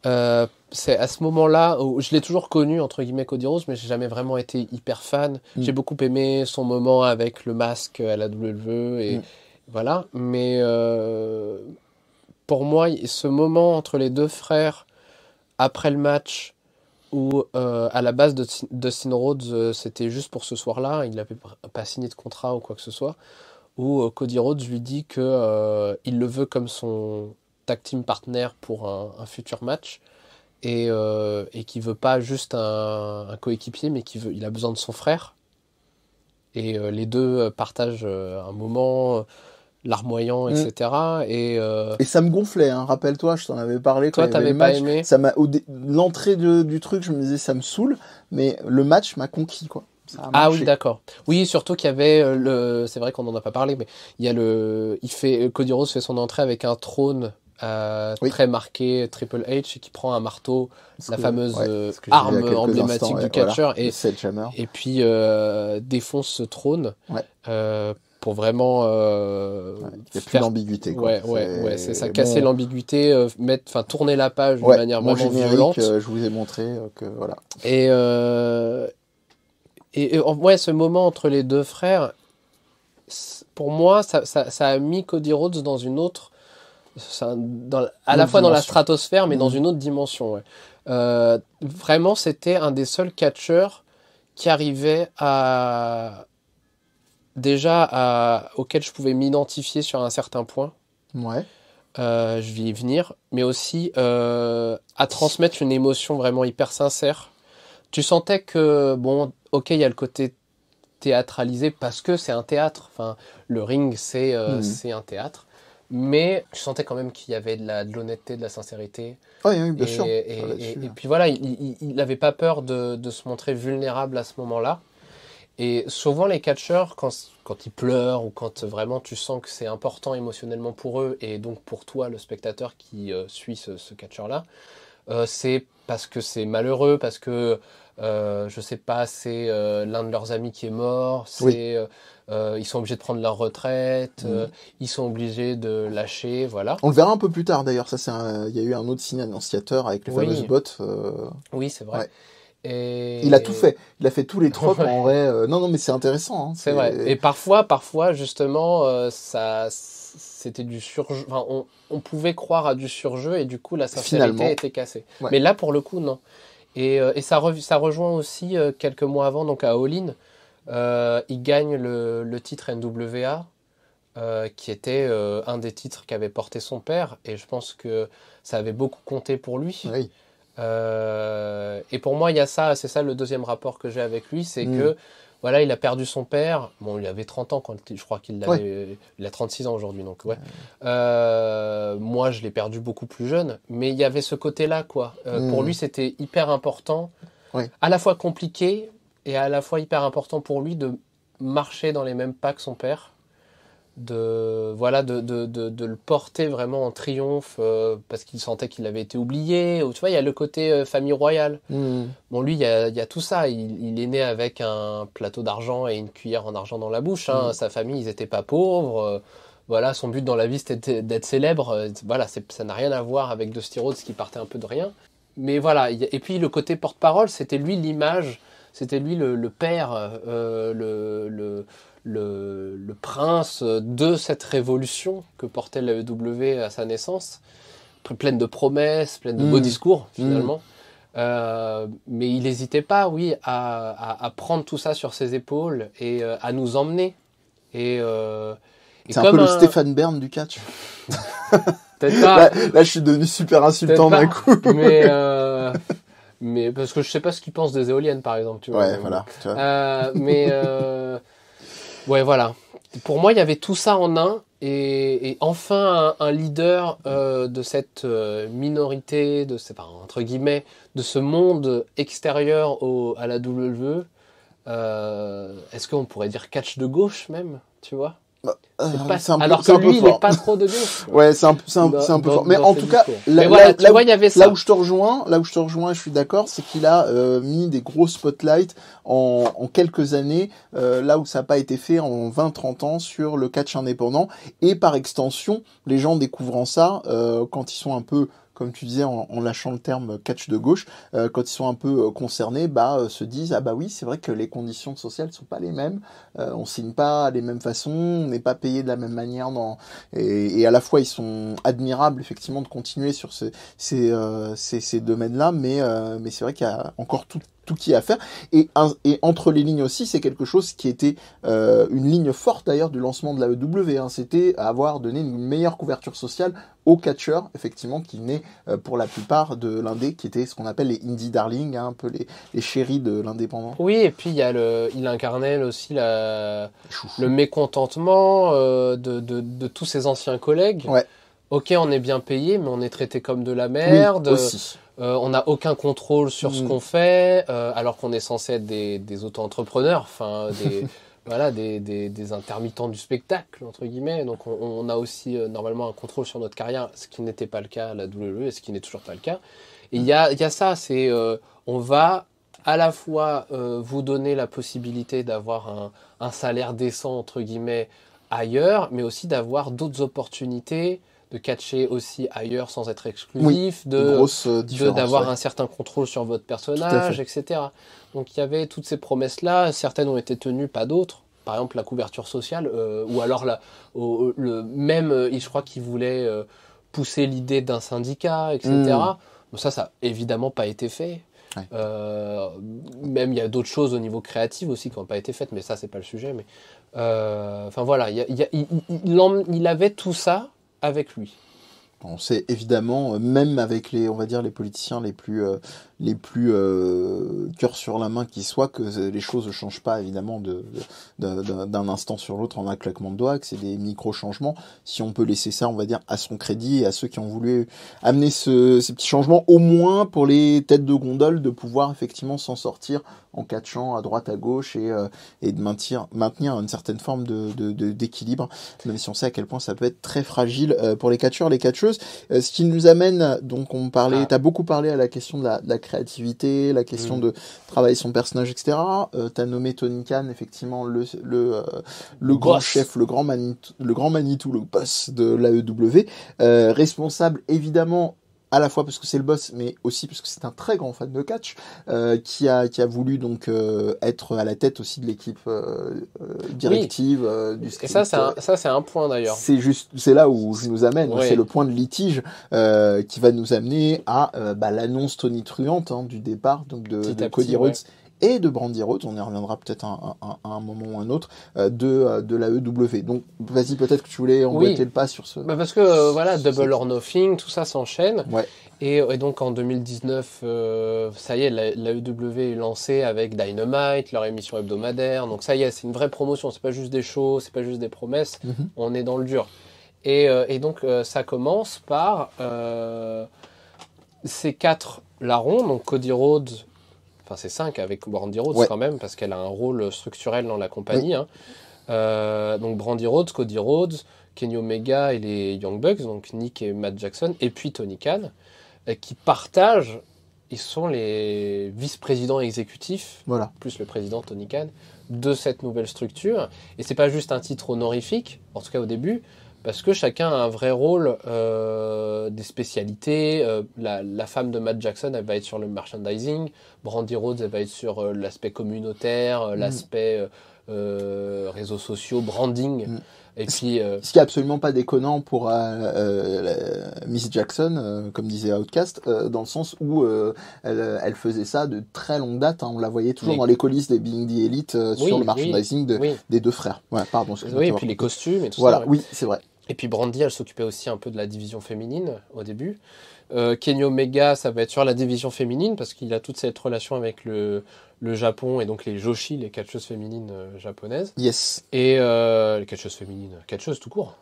c'est à ce moment-là où je l'ai toujours connu entre guillemets Cody Rhodes, mais j'ai jamais vraiment été hyper fan. J'ai beaucoup aimé son moment avec le masque à la WWE et voilà. Mais pour moi, ce moment entre les deux frères après le match, où à la base Dustin Rhodes c'était juste pour ce soir-là, il n'avait pas signé de contrat ou quoi que ce soit, où Cody Rhodes lui dit que il le veut comme son tag team partner pour un futur match et qu'il veut pas juste un coéquipier, mais il a besoin de son frère, et les deux partagent un moment larmoyant, etc. Et ça me gonflait, hein. Rappelle-toi, je t'en avais parlé quand toi, t'avais pas aimé. Ça m'a l'entrée du truc, je me disais ça me saoule, mais le match m'a conquis, quoi. Ah oui, d'accord. Oui, surtout qu'il y avait c'est vrai qu'on n'en a pas parlé, mais il y a Cody Rhodes fait son entrée avec un trône très marqué Triple H, et qui prend un marteau, la fameuse arme emblématique du catcheur, et puis défonce ce trône. Pour vraiment il n'y a plus d'ambiguïté, quoi. C'est ça, casser l'ambiguïté, tourner la page d'une manière vraiment violente. Je vous ai montré que voilà. Et Ouais, ce moment entre les deux frères, pour moi, ça a mis Cody Rhodes dans une autre, à la fois dans la stratosphère, mais dans une autre dimension. Ouais. Vraiment, c'était un des seuls catcheurs qui arrivait auquel je pouvais m'identifier sur un certain point. Ouais. Je vais y venir, mais aussi à transmettre une émotion vraiment hyper sincère. Tu sentais que, bon, ok, il y a le côté théâtralisé parce que c'est un théâtre. Enfin, le ring, c'est un théâtre. Mais tu sentais quand même qu'il y avait de l'honnêteté, de la sincérité. Oui, bien sûr. Et puis voilà, il n'avait pas peur de se montrer vulnérable à ce moment-là. Et souvent, les catcheurs, quand ils pleurent ou quand vraiment tu sens que c'est important émotionnellement pour eux et donc pour toi, le spectateur qui suit ce catcheur-là, c'est parce que c'est malheureux, parce que, je sais pas, c'est l'un de leurs amis qui est mort, ils sont obligés de prendre leur retraite, ils sont obligés de lâcher, voilà. On le verra un peu plus tard d'ailleurs, il y a eu un autre signe annonciateur avec les fameuses bottes. Oui, c'est vrai. Ouais. Et... Il a tout fait. Il a fait tous les tropes en vrai. Non, mais c'est intéressant. Hein. C'est vrai. Et parfois, justement, c'était du surjeu. Enfin, on pouvait croire à du surjeu et du coup, la sincérité était cassée. Ouais. Mais là, pour le coup, non. Et ça rejoint aussi quelques mois avant, donc à All In, il gagne le titre NWA, qui était un des titres qu'avait porté son père. Et je pense que ça avait beaucoup compté pour lui. Oui. Et pour moi, il y a ça, c'est ça le deuxième rapport que j'ai avec lui, c'est que voilà, il a perdu son père. Bon, il avait 30 ans quand je crois qu'il l'avait. Il a 36 ans aujourd'hui, donc ouais. Moi, je l'ai perdu beaucoup plus jeune, mais il y avait ce côté-là, quoi. Pour lui, c'était hyper important, à la fois compliqué et à la fois hyper important pour lui de marcher dans les mêmes pas que son père. De le porter vraiment en triomphe parce qu'il sentait qu'il avait été oublié, ou tu vois, il y a le côté famille royale. Bon, lui, il y a tout ça, il est né avec un plateau d'argent et une cuillère en argent dans la bouche, hein. Sa famille, ils n'étaient pas pauvres, voilà, son but dans la vie c'était d'être célèbre, voilà, ça n'a rien à voir avec Dusty Rhodes qui partait un peu de rien, mais voilà. Et puis le côté porte-parole, c'était lui l'image, c'était lui le père, le prince de cette révolution que portait l'AEW à sa naissance, pleine de promesses, pleine de beaux discours finalement. Mais il n'hésitait pas, à prendre tout ça sur ses épaules et à nous emmener. Et c'est un peu le Stéphane Bern du catch. Peut-être pas. Là, je suis devenu super insultant d'un coup. Mais parce que je sais pas ce qu'il pense des éoliennes, par exemple. Tu vois, ouais, voilà. Tu vois. Ouais, voilà. Pour moi, il y avait tout ça en un, et enfin un leader de cette minorité, entre guillemets, de ce monde extérieur à la WWE. Est-ce qu'on pourrait dire catch de gauche même, tu vois? Alors que lui, il n'est pas trop de gauche. Ouais, c'est un peu fort. Mais en tout cas, là où je te rejoins, je suis d'accord, c'est qu'il a mis des gros spotlights en quelques années, là où ça n'a pas été fait en 20-30 ans sur le catch indépendant. Et par extension, les gens découvrant ça, quand ils sont un peu, comme tu disais, en lâchant le terme catch de gauche, quand ils sont un peu concernés, se disent, ah bah oui, c'est vrai que les conditions sociales sont pas les mêmes, on signe pas les mêmes façons, on n'est pas payé de la même manière, et à la fois ils sont admirables effectivement de continuer sur ces domaines-là, mais c'est vrai qu'il y a encore tout qui est à faire, et entre les lignes aussi, c'est quelque chose qui était une ligne forte d'ailleurs du lancement de la EW, hein, c'était avoir donné une meilleure couverture sociale aux catcheurs, effectivement, qui venaient pour la plupart de l'indé, qui étaient ce qu'on appelle les indie darlings, hein, un peu les chéris de l'indépendant. Oui, et puis il incarnait aussi le mécontentement de tous ses anciens collègues. Ouais. Ok, on est bien payé, mais on est traité comme de la merde. Oui, aussi. On n'a aucun contrôle sur ce qu'on fait, alors qu'on est censé être des auto-entrepreneurs, enfin des intermittents du spectacle, entre guillemets. Donc on a aussi normalement un contrôle sur notre carrière, ce qui n'était pas le cas à la WWE et ce qui n'est toujours pas le cas. Et il y a ça, c'est on va à la fois vous donner la possibilité d'avoir un salaire décent, entre guillemets, ailleurs, mais aussi d'avoir d'autres opportunités de catcher aussi ailleurs sans être exclusif, d'avoir un certain contrôle sur votre personnage, etc. Donc il y avait toutes ces promesses-là, certaines ont été tenues, pas d'autres. Par exemple la couverture sociale, ou alors je crois qu'il voulait pousser l'idée d'un syndicat, etc. Donc ça n'a évidemment pas été fait. Ouais. Même il y a d'autres choses au niveau créatif aussi qui n'ont pas été faites, mais ça c'est pas le sujet. Mais enfin voilà, il avait tout ça avec lui. On sait évidemment, même avec les politiciens les plus cœur sur la main qui soient, que les choses ne changent pas évidemment d'un instant sur l'autre en un claquement de doigts, que c'est des micro-changements. Si on peut laisser ça, on va dire, à son crédit et à ceux qui ont voulu amener ces petits changements, au moins pour les têtes de gondole, de pouvoir effectivement s'en sortir en catchant à droite à gauche et de maintenir une certaine forme d'équilibre, même si on sait à quel point ça peut être très fragile pour les catcheurs, les catcheuses. Ce qui nous amène, donc t'as beaucoup parlé à la question de la créativité, la question de travailler son personnage, etc. T'as nommé Tony Khan, effectivement, le grand chef, le grand Manitou, le boss de l'AEW, responsable évidemment à la fois parce que c'est le boss, mais aussi parce que c'est un très grand fan de catch, qui a voulu donc être à la tête aussi de l'équipe directive du script. Et ça c'est un point d'ailleurs. C'est là où je nous amène. Oui. C'est le point de litige qui va nous amener à l'annonce tonitruante du départ donc de Cody Rhodes. Et de Brandy Rhodes, on y reviendra peut-être à un moment ou un autre, de la EW. Donc, vas-y, peut-être que tu voulais emboîter le pas sur ce... parce que, Double or Nothing, tout ça s'enchaîne. Ouais. Et donc, en 2019, ça y est, la EW est lancée avec Dynamite, leur émission hebdomadaire. Donc, ça y est, c'est une vraie promotion. C'est pas juste des shows, c'est pas juste des promesses. On est dans le dur. Et donc, ça commence par ces 4 larrons, donc Cody Rhodes... Enfin, c'est 5 avec Brandy Rhodes quand même, parce qu'elle a un rôle structurel dans la compagnie. Donc Brandy Rhodes, Cody Rhodes, Kenny Omega et les Young Bucks, donc Nick et Matt Jackson, et puis Tony Khan, qui partagent, ils sont les vice-présidents exécutifs, plus le président Tony Khan, de cette nouvelle structure. Et c'est pas juste un titre honorifique, en tout cas au début, parce que chacun a un vrai rôle, des spécialités. La femme de Matt Jackson, elle va être sur le merchandising. Brandy Rhodes, elle va être sur l'aspect communautaire, l'aspect réseaux sociaux, branding. Et puis, ce qui est absolument pas déconnant pour Miss Jackson, comme disait Outcast, dans le sens où elle faisait ça de très longue date. On la voyait toujours dans les coulisses des Being the Elite sur le merchandising des deux frères. Ouais, pardon. Oui, et puis les costumes et tout ça. Ouais. Oui, c'est vrai. Et puis Brandy, elle s'occupait aussi un peu de la division féminine au début. Kenny Omega, ça va être sur la division féminine parce qu'il a toute cette relation avec le Japon et donc les Joshi, les catcheuses féminines japonaises. Yes. Et les catcheuses féminines, catcheuses tout court.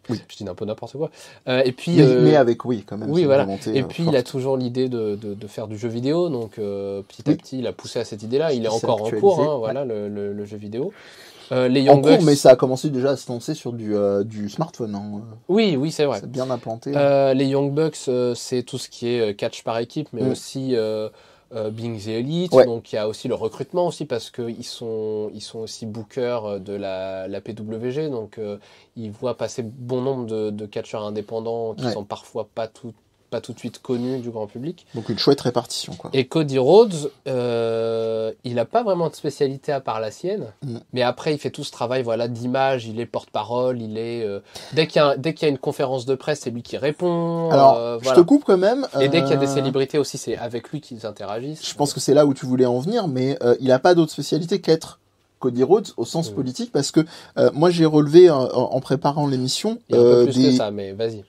Oui. Je dis un peu n'importe quoi. Et puis, mais avec quand même. Oui, voilà. Et puis il a toujours l'idée de faire du jeu vidéo, donc petit à petit il a poussé à cette idée-là. Il est encore en cours, voilà, le jeu vidéo. Les Young Bucks, mais ça a commencé déjà à se lancer sur du smartphone. Oui, c'est vrai. C'est bien implanté. Les Young Bucks, c'est tout ce qui est catch par équipe, mais aussi Being the Elite. Donc il y a aussi le recrutement aussi parce qu'ils sont aussi bookers de la PWG. Donc ils voient passer bon nombre de catcheurs indépendants qui sont parfois pas tout de suite connus du grand public. Donc une chouette répartition, quoi. Et Cody Rhodes, il n'a pas vraiment de spécialité à part la sienne, mais après il fait tout ce travail d'image, il est porte-parole, il est dès qu'il y a une conférence de presse, c'est lui qui répond. Alors, je te coupe quand même. Et dès qu'il y a des célébrités aussi, c'est avec lui qu'ils interagissent. Je pense que c'est là où tu voulais en venir, mais il n'a pas d'autre spécialité qu'être Cody Rhodes au sens politique, parce que moi j'ai relevé en préparant l'émission. Il y a un peu plus que ça, mais vas-y.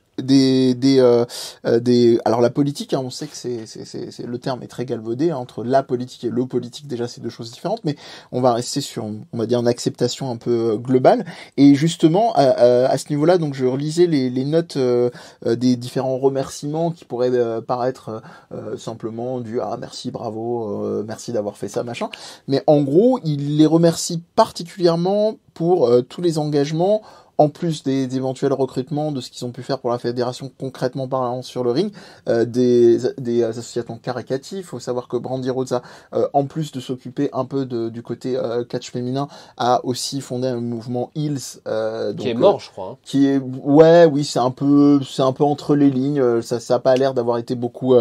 Alors la politique, on sait que c'est le terme est très galvaudé, entre la politique et le politique, déjà c'est deux choses différentes, mais on va rester sur, on va dire, une acceptation un peu globale. Et justement à ce niveau-là, donc je relisais les notes des différents remerciements qui pourraient paraître simplement du merci, bravo, merci d'avoir fait ça, machin. Mais en gros, il les remercie particulièrement pour tous les engagements en plus des éventuels recrutements, de ce qu'ils ont pu faire pour la fédération concrètement parlant sur le ring, des associations caritatifs. Il faut savoir que Brandy Rhodes a, en plus de s'occuper un peu du côté catch féminin, a aussi fondé un mouvement Heels, qui est mort, je crois. Hein. Qui est, oui, c'est un peu entre les lignes. Ça a pas l'air d'avoir été beaucoup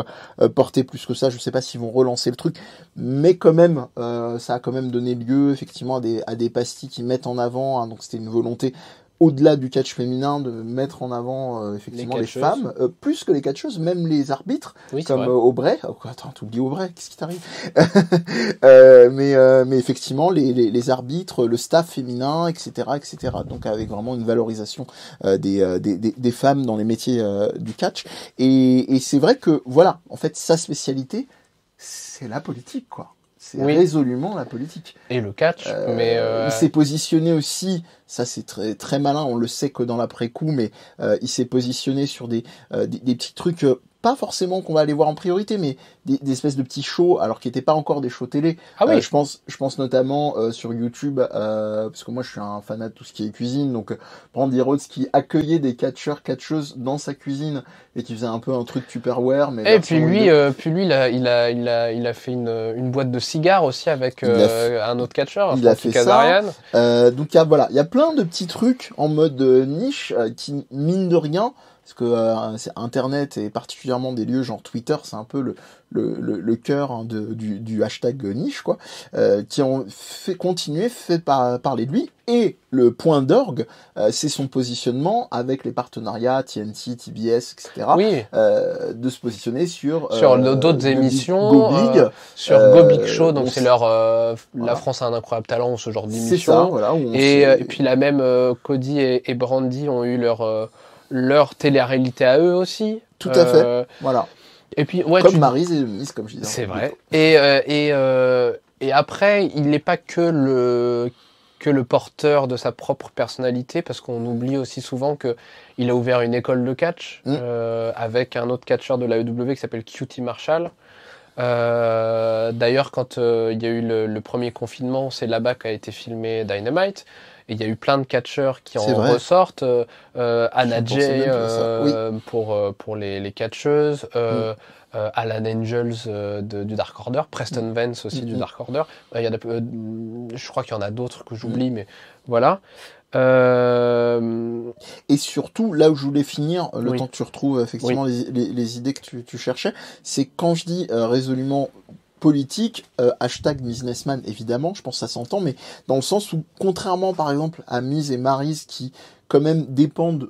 porté plus que ça. Je sais pas s'ils vont relancer le truc, mais quand même, ça a quand même donné lieu effectivement à des pastilles qui mettent en avant. Hein, donc c'était une volonté, au-delà du catch féminin, de mettre en avant effectivement les femmes, plus que les catcheuses, même les arbitres, comme Aubrey. Oh, attends, t'oublies Aubrey, qu'est-ce qui t'arrive? Mais effectivement, les arbitres, le staff féminin, etc., etc. Donc avec vraiment une valorisation des femmes dans les métiers du catch. Et c'est vrai que, voilà, en fait, sa spécialité, c'est la politique, quoi. C'est résolument la politique. Et le catch, il s'est positionné aussi, ça c'est très très malin, on le sait que dans l'après-coup, mais il s'est positionné sur des petits trucs, pas forcément qu'on va aller voir en priorité, mais des espèces de petits shows, alors qui n'étaient pas encore des shows télé. Ah oui. Je pense notamment sur YouTube, parce que moi je suis un fanat de tout ce qui est cuisine, donc Brandy Rhodes qui accueillait des catcheuses dans sa cuisine et qui faisait un peu un truc Tupperware. Mais et puis lui, il a fait une boîte de cigares aussi avec un autre catcheur, il a fait ça. Donc il y a plein de petits trucs en mode niche qui, mine de rien, parce que c'est Internet et particulièrement des lieux genre Twitter, c'est un peu le cœur, hein, du hashtag niche, quoi, qui ont fait parler de lui. Et le point d'orgue, c'est son positionnement avec les partenariats TNT, TBS, etc. Oui. De se positionner sur d'autres émissions, Go Big, sur Go Big Show, donc c'est leur La France a un incroyable talent, ce genre d'émission. C'est ça, voilà. Et puis la même Cody et Brandy ont eu leur télé-réalité à eux aussi. Tout à fait. Voilà. Et puis comme Maryse et Miss, comme je disais. C'est vrai. Et après, il n'est pas que le porteur de sa propre personnalité, parce qu'on oublie aussi souvent que il a ouvert une école de catch avec un autre catcheur de l'AEW qui s'appelle QT Marshall. D'ailleurs, quand il y a eu le premier confinement, c'est là-bas qu'a été filmé Dynamite. Et il y a eu plein de catcheurs qui en ressortent. Anna Jay pour les catcheuses, Alan Angels du Dark Order, Preston Vance aussi du Dark Order. Je crois qu'il y en a d'autres que j'oublie, mais voilà. Et surtout, là où je voulais finir, le temps que tu retrouves effectivement les idées que tu cherchais, c'est quand je dis résolument politique, hashtag businessman, évidemment, je pense que ça s'entend, mais dans le sens où, contrairement par exemple à Miz et Maryse, qui quand même dépendent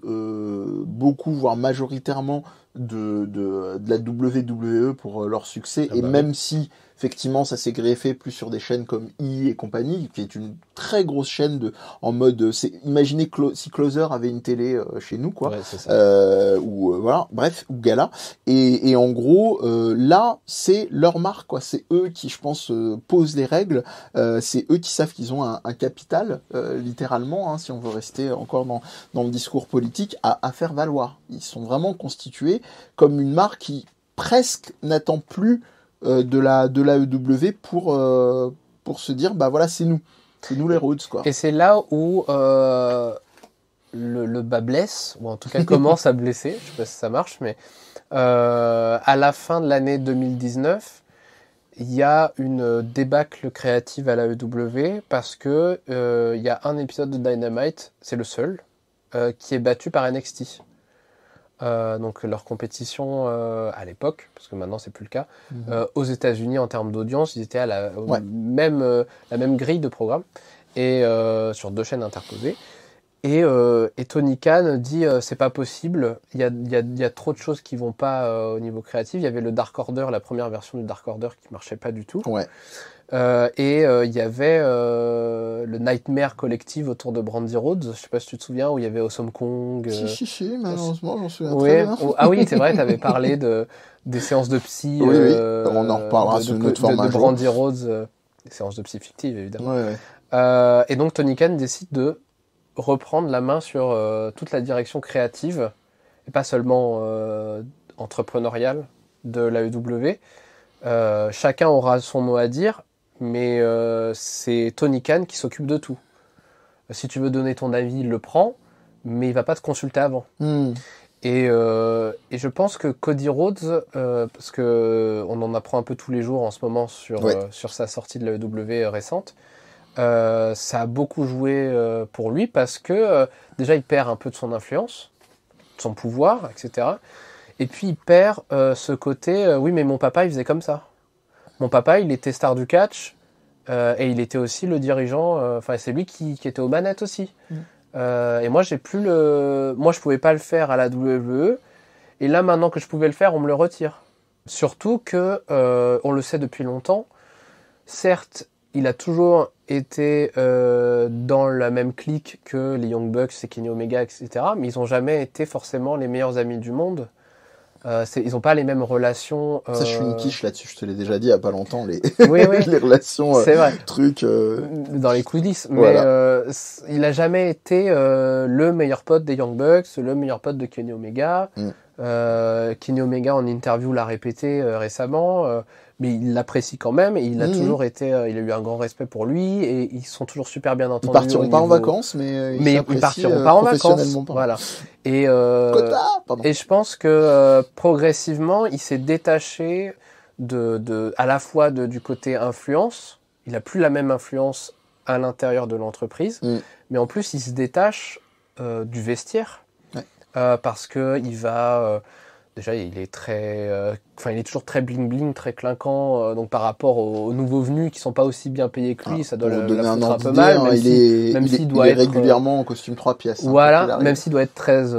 beaucoup, voire majoritairement de la WWE pour leur succès, même si effectivement ça s'est greffé plus sur des chaînes comme E! Et compagnie, qui est une très grosse chaîne en mode, imaginez si Closer avait une télé chez nous, quoi, ou voilà, bref, ou Gala, et en gros là c'est leur marque, quoi, c'est eux qui, je pense, posent les règles, c'est eux qui savent qu'ils ont un capital, littéralement, hein, si on veut rester encore dans le discours politique, à faire valoir. Ils sont vraiment constitués comme une marque qui presque n'attend plus de l'AEW pour se dire, bah voilà, c'est nous les Rhodes, quoi. Et c'est là où le bas blesse, ou en tout cas commence à blesser, je sais pas si ça marche, mais à la fin de l'année 2019, il y a une débâcle créative à l'AEW parce que il y a un épisode de Dynamite, c'est le seul, qui est battu par NXT. Donc leur compétition à l'époque, parce que maintenant c'est plus le cas, aux États-Unis en termes d'audience, ils étaient à la même grille de programme et sur 2 chaînes interposées. Et Tony Khan dit c'est pas possible, il y a trop de choses qui vont pas au niveau créatif. Il y avait le Dark Order, la première version du Dark Order qui marchait pas du tout. Ouais. Il y avait le Nightmare Collective autour de Brandy Rhodes, je sais pas si tu te souviens, où il y avait Awesome Kong. Si, malheureusement, j'en souviens très bien. Ah oui, c'est vrai, t'avais parlé des séances de psy. Oui, on en reparlera sur notre format. De Brandy Rhodes, des séances de psy fictives, évidemment. Ouais. Et donc Tony Khan décide de reprendre la main sur toute la direction créative, et pas seulement entrepreneuriale de l'AEW. Chacun aura son mot à dire, mais c'est Tony Khan qui s'occupe de tout. Si tu veux donner ton avis, il le prend, mais il va pas te consulter avant. Et je pense que Cody Rhodes, parce que on en apprend un peu tous les jours en ce moment sur sa sortie de l'AEW récente, ça a beaucoup joué pour lui parce que déjà il perd un peu de son influence, de son pouvoir, etc. Et puis il perd ce côté, oui mais mon papa il faisait comme ça. Mon papa il était star du catch et il était aussi le dirigeant, enfin c'est lui qui était aux manettes aussi. Et moi moi je pouvais pas le faire à la WWE et là maintenant que je pouvais le faire on me le retire. Surtout que on le sait depuis longtemps, certes il a toujours été dans la même clique que les Young Bucks et Kenny Omega, etc. Mais ils ont jamais été forcément les meilleurs amis du monde. Ils ont pas les mêmes relations. Ça, je suis une quiche là-dessus. Je te l'ai déjà dit il y a pas longtemps les oui. les relations, c'est vrai. trucs. Dans les coulisses. Voilà. Mais il a jamais été le meilleur pote des Young Bucks, le meilleur pote de Kenny Omega. Kenny Omega en interview l'a répété récemment. Mais il l'apprécie quand même et il a toujours été, il a eu un grand respect pour lui et ils sont toujours super bien entendus. Ils partiront pas en vacances, mais ils partiront pas en vacances. Voilà. Et je pense que progressivement, il s'est détaché à la fois du côté influence. Il a plus la même influence à l'intérieur de l'entreprise, mais en plus, il se détache du vestiaire parce que il va déjà, il est il est toujours très bling bling, très clinquant. Donc par rapport aux nouveaux venus qui sont pas aussi bien payés que lui, ça doit le foutre un peu mal. Même s'il doit être régulièrement en costume 3 pièces. Voilà, même s'il doit être très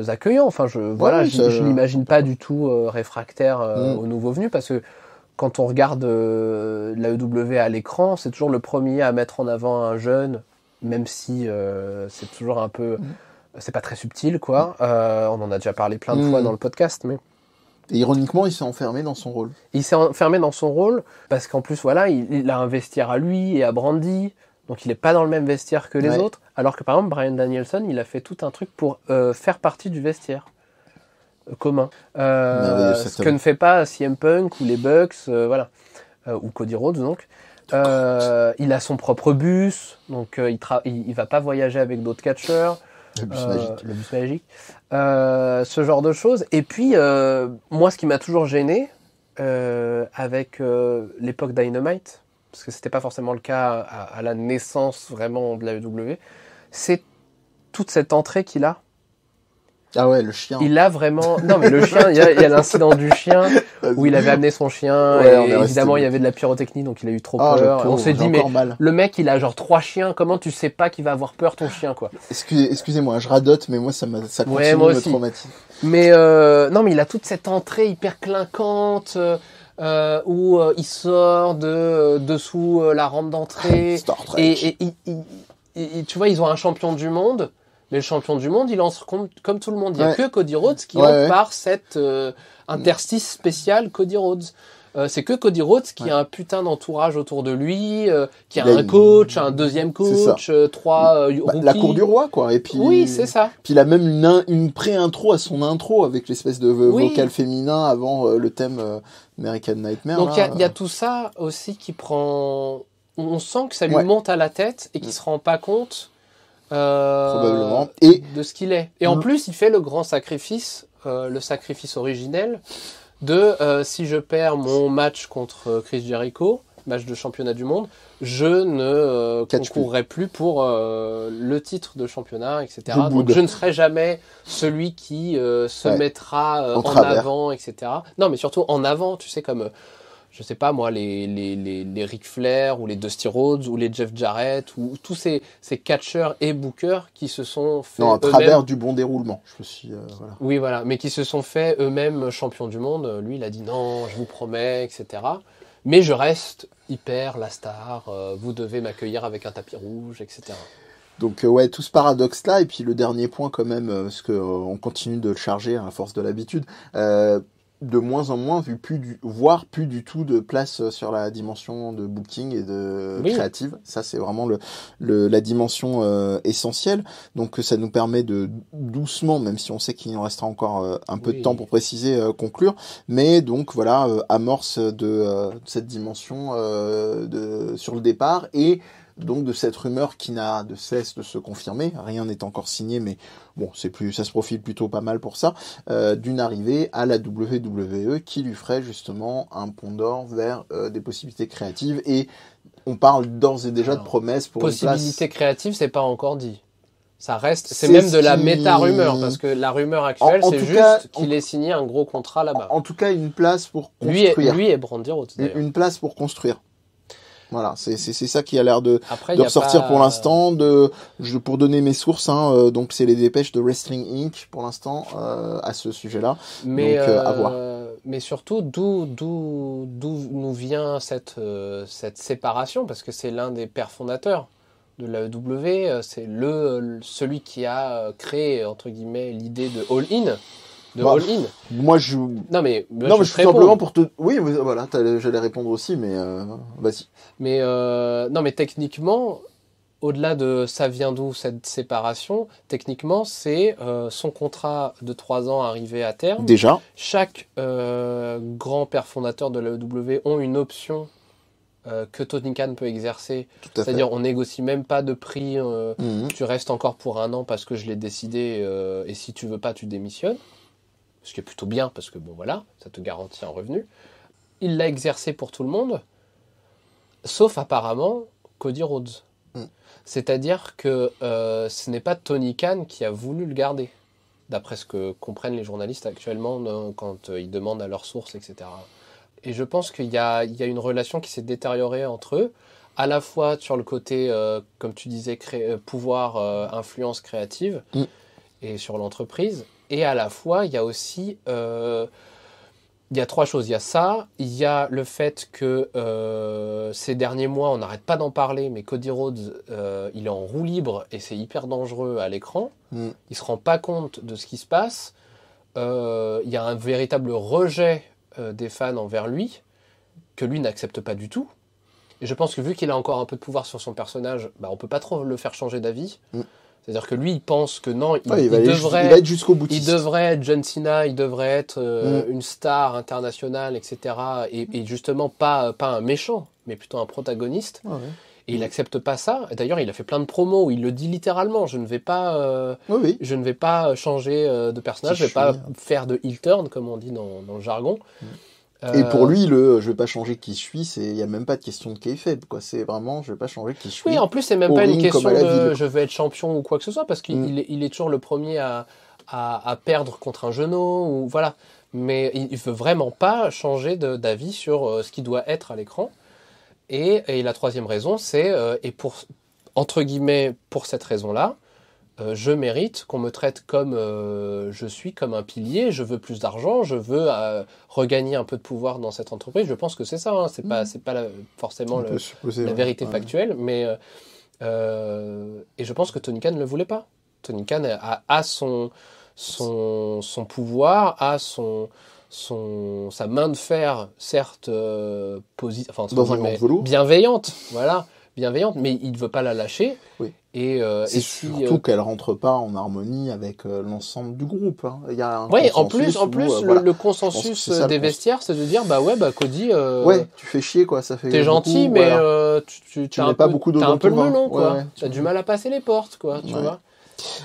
accueillant. Enfin, je l'imagine pas du tout réfractaire aux nouveaux venus parce que quand on regarde l'AEW à l'écran, c'est toujours le premier à mettre en avant un jeune, même si c'est toujours un peu. C'est pas très subtil, quoi. On en a déjà parlé plein de fois dans le podcast, mais... Et ironiquement, il s'est enfermé dans son rôle. Il s'est enfermé dans son rôle, parce qu'en plus, voilà, il a un vestiaire à lui et à Brandi, donc il est pas dans le même vestiaire que les autres, alors que par exemple, Bryan Danielson, il a fait tout un truc pour faire partie du vestiaire commun. Ce que ne fait pas CM Punk ou les Bucks, voilà. Ou Cody Rhodes, donc. Il a son propre bus, donc il va pas voyager avec d'autres catcheurs. Le bus magique. Ce genre de choses. Et puis, moi, ce qui m'a toujours gêné avec l'époque Dynamite, parce que c'était pas forcément le cas à la naissance vraiment de la WWE, c'est toute cette entrée qu'il a. Ah ouais, le chien. Il a vraiment... Non, mais le chien, il y a l'incident du chien, où il avait amené son chien, et évidemment, il y avait de la pyrotechnie, donc il a eu trop peur. On s'est dit, mais le mec, il a genre 3 chiens, comment tu sais pas qu'il va avoir peur, ton chien, quoi. Excusez-moi, je radote, mais moi, ça continue de me traumatiser. Mais non, mais il a toute cette entrée hyper clinquante, où il sort dessous la rampe d'entrée. et tu vois, ils ont un champion du monde. Mais le champion du monde, il entre comme tout le monde. Il n'y a que Cody Rhodes qui entre par cet interstice spécial Cody Rhodes. C'est que Cody Rhodes qui a un putain d'entourage autour de lui, qui a un coach, un deuxième coach, 3 rookies. La cour du roi, quoi. Et puis, oui, c'est ça. Puis il a même une pré-intro à son intro avec l'espèce de vocal féminin avant le thème American Nightmare. Donc il y a tout ça aussi qui prend... On sent que ça lui monte à la tête et qu'il se rend pas compte... probablement de ce qu'il est. Et en plus, il fait le grand sacrifice, le sacrifice originel de si je perds mon match contre Chris Jericho, match de championnat du monde, je ne concourrai plus pour le titre de championnat, etc. Donc je ne serai jamais celui qui se mettra en avant, etc. Non, mais surtout en avant, tu sais, comme... je sais pas moi, les Ric Flair ou les Dusty Rhodes ou les Jeff Jarrett ou tous ces catcheurs et bookers qui se sont fait à travers du bon déroulement. Je me suis voilà. Oui, voilà, mais qui se sont fait eux-mêmes champions du monde. Lui, il a dit non, je vous promets, etc. Mais je reste hyper la star. Vous devez m'accueillir avec un tapis rouge, etc. Donc tout ce paradoxe-là, et puis le dernier point quand même, parce que on continue de le charger à force de l'habitude. De moins en moins voire plus du tout de place sur la dimension de booking et de créative. Ça, c'est vraiment la dimension essentielle. Donc, ça nous permet de doucement, même si on sait qu'il nous restera encore un peu de temps pour préciser, conclure. Mais donc, voilà, amorce de cette dimension sur le départ et donc de cette rumeur qui n'a de cesse de se confirmer, rien n'est encore signé, mais bon, ça se profile plutôt pas mal pour ça, d'une arrivée à la WWE qui lui ferait justement un pont d'or vers des possibilités créatives, et on parle d'ores et déjà de promesses pour une place. Possibilité créative, c'est pas encore dit. Ça reste, c'est même de la méta-rumeur, parce que la rumeur actuelle, c'est juste qu'il ait signé un gros contrat là-bas. En tout cas, une place pour construire. Lui et Brandi Rhodes, d'ailleurs. Une place pour construire. Voilà, c'est ça qui a l'air de ressortir pour l'instant. Pour donner mes sources, donc c'est les dépêches de Wrestling Inc. pour l'instant à ce sujet-là. Mais donc à voir. Mais surtout, d'où nous vient cette séparation, parce que c'est l'un des pères fondateurs de l'AEW, c'est celui qui a créé entre guillemets l'idée de All In. All In. Moi je. Non mais je suis simplement pour te. Oui, voilà, j'allais répondre aussi, mais vas-y. Mais non, mais techniquement, au-delà de ça vient d'où cette séparation, techniquement c'est son contrat de 3 ans arrivé à terme. Déjà. Chaque grand père fondateur de l'AEW ont une option que Tony Khan peut exercer. C'est-à-dire on négocie même pas de prix, tu restes encore pour 1 an parce que je l'ai décidé, et si tu veux pas tu démissionnes. Ce qui est plutôt bien, parce que bon voilà, ça te garantit un revenu. Il l'a exercé pour tout le monde, sauf apparemment Cody Rhodes. C'est-à-dire que ce n'est pas Tony Khan qui a voulu le garder, d'après ce que comprennent les journalistes actuellement quand ils demandent à leurs sources, etc. Et je pense qu'il y a une relation qui s'est détériorée entre eux, à la fois sur le côté, comme tu disais, pouvoir, influence créative, et sur l'entreprise. Et à la fois, il y a aussi... il y a 3 choses. Il y a ça, il y a le fait que ces derniers mois, on n'arrête pas d'en parler, mais Cody Rhodes, il est en roue libre et c'est hyper dangereux à l'écran. Il ne se rend pas compte de ce qui se passe. Il y a un véritable rejet des fans envers lui, que lui n'accepte pas du tout. Et je pense que vu qu'il a encore un peu de pouvoir sur son personnage, on ne peut pas trop le faire changer d'avis. C'est-à-dire que lui, il pense que non, il devrait être jusqu'au boutiste. Il devrait être John Cena, il devrait être une star internationale, etc. Et justement, pas un méchant, mais plutôt un protagoniste. Et il n'accepte pas ça. Et d'ailleurs, il a fait plein de promos où il le dit littéralement. Je ne vais pas changer de personnage, je ne vais pas faire de heel turn, comme on dit dans le jargon. Et pour lui, je vais pas changer qui je suis, il y a même pas de question de kayfabe, quoi. C'est vraiment, je vais pas changer qui je suis. Oui, en plus, c'est même pas une question de je veux être champion ou quoi que ce soit, parce qu'il est toujours le premier à perdre contre un genou, ou voilà. Mais il veut vraiment pas changer d'avis sur ce qui doit être à l'écran. Et la 3e raison, c'est, entre guillemets, pour cette raison-là, je mérite qu'on me traite comme je suis, comme un pilier, je veux plus d'argent, je veux regagner un peu de pouvoir dans cette entreprise. Je pense que c'est ça, c'est pas forcément la vérité factuelle, mais et je pense que Tony Khan ne le voulait pas. Tony Khan a son pouvoir, a sa main de fer, certes bienveillante, voilà, bienveillante, mais il ne veut pas la lâcher. Oui. C'est surtout qu'elle rentre pas en harmonie avec l'ensemble du groupe. Il y a un en plus, le consensus des vestiaires, c'est de dire Cody. Tu fais chier, quoi. Ça fait. T'es gentil, mais tu n'as pas beaucoup d'eau. T'as un peu le melon, quoi. T'as du mal à passer les portes, quoi. Tu vois.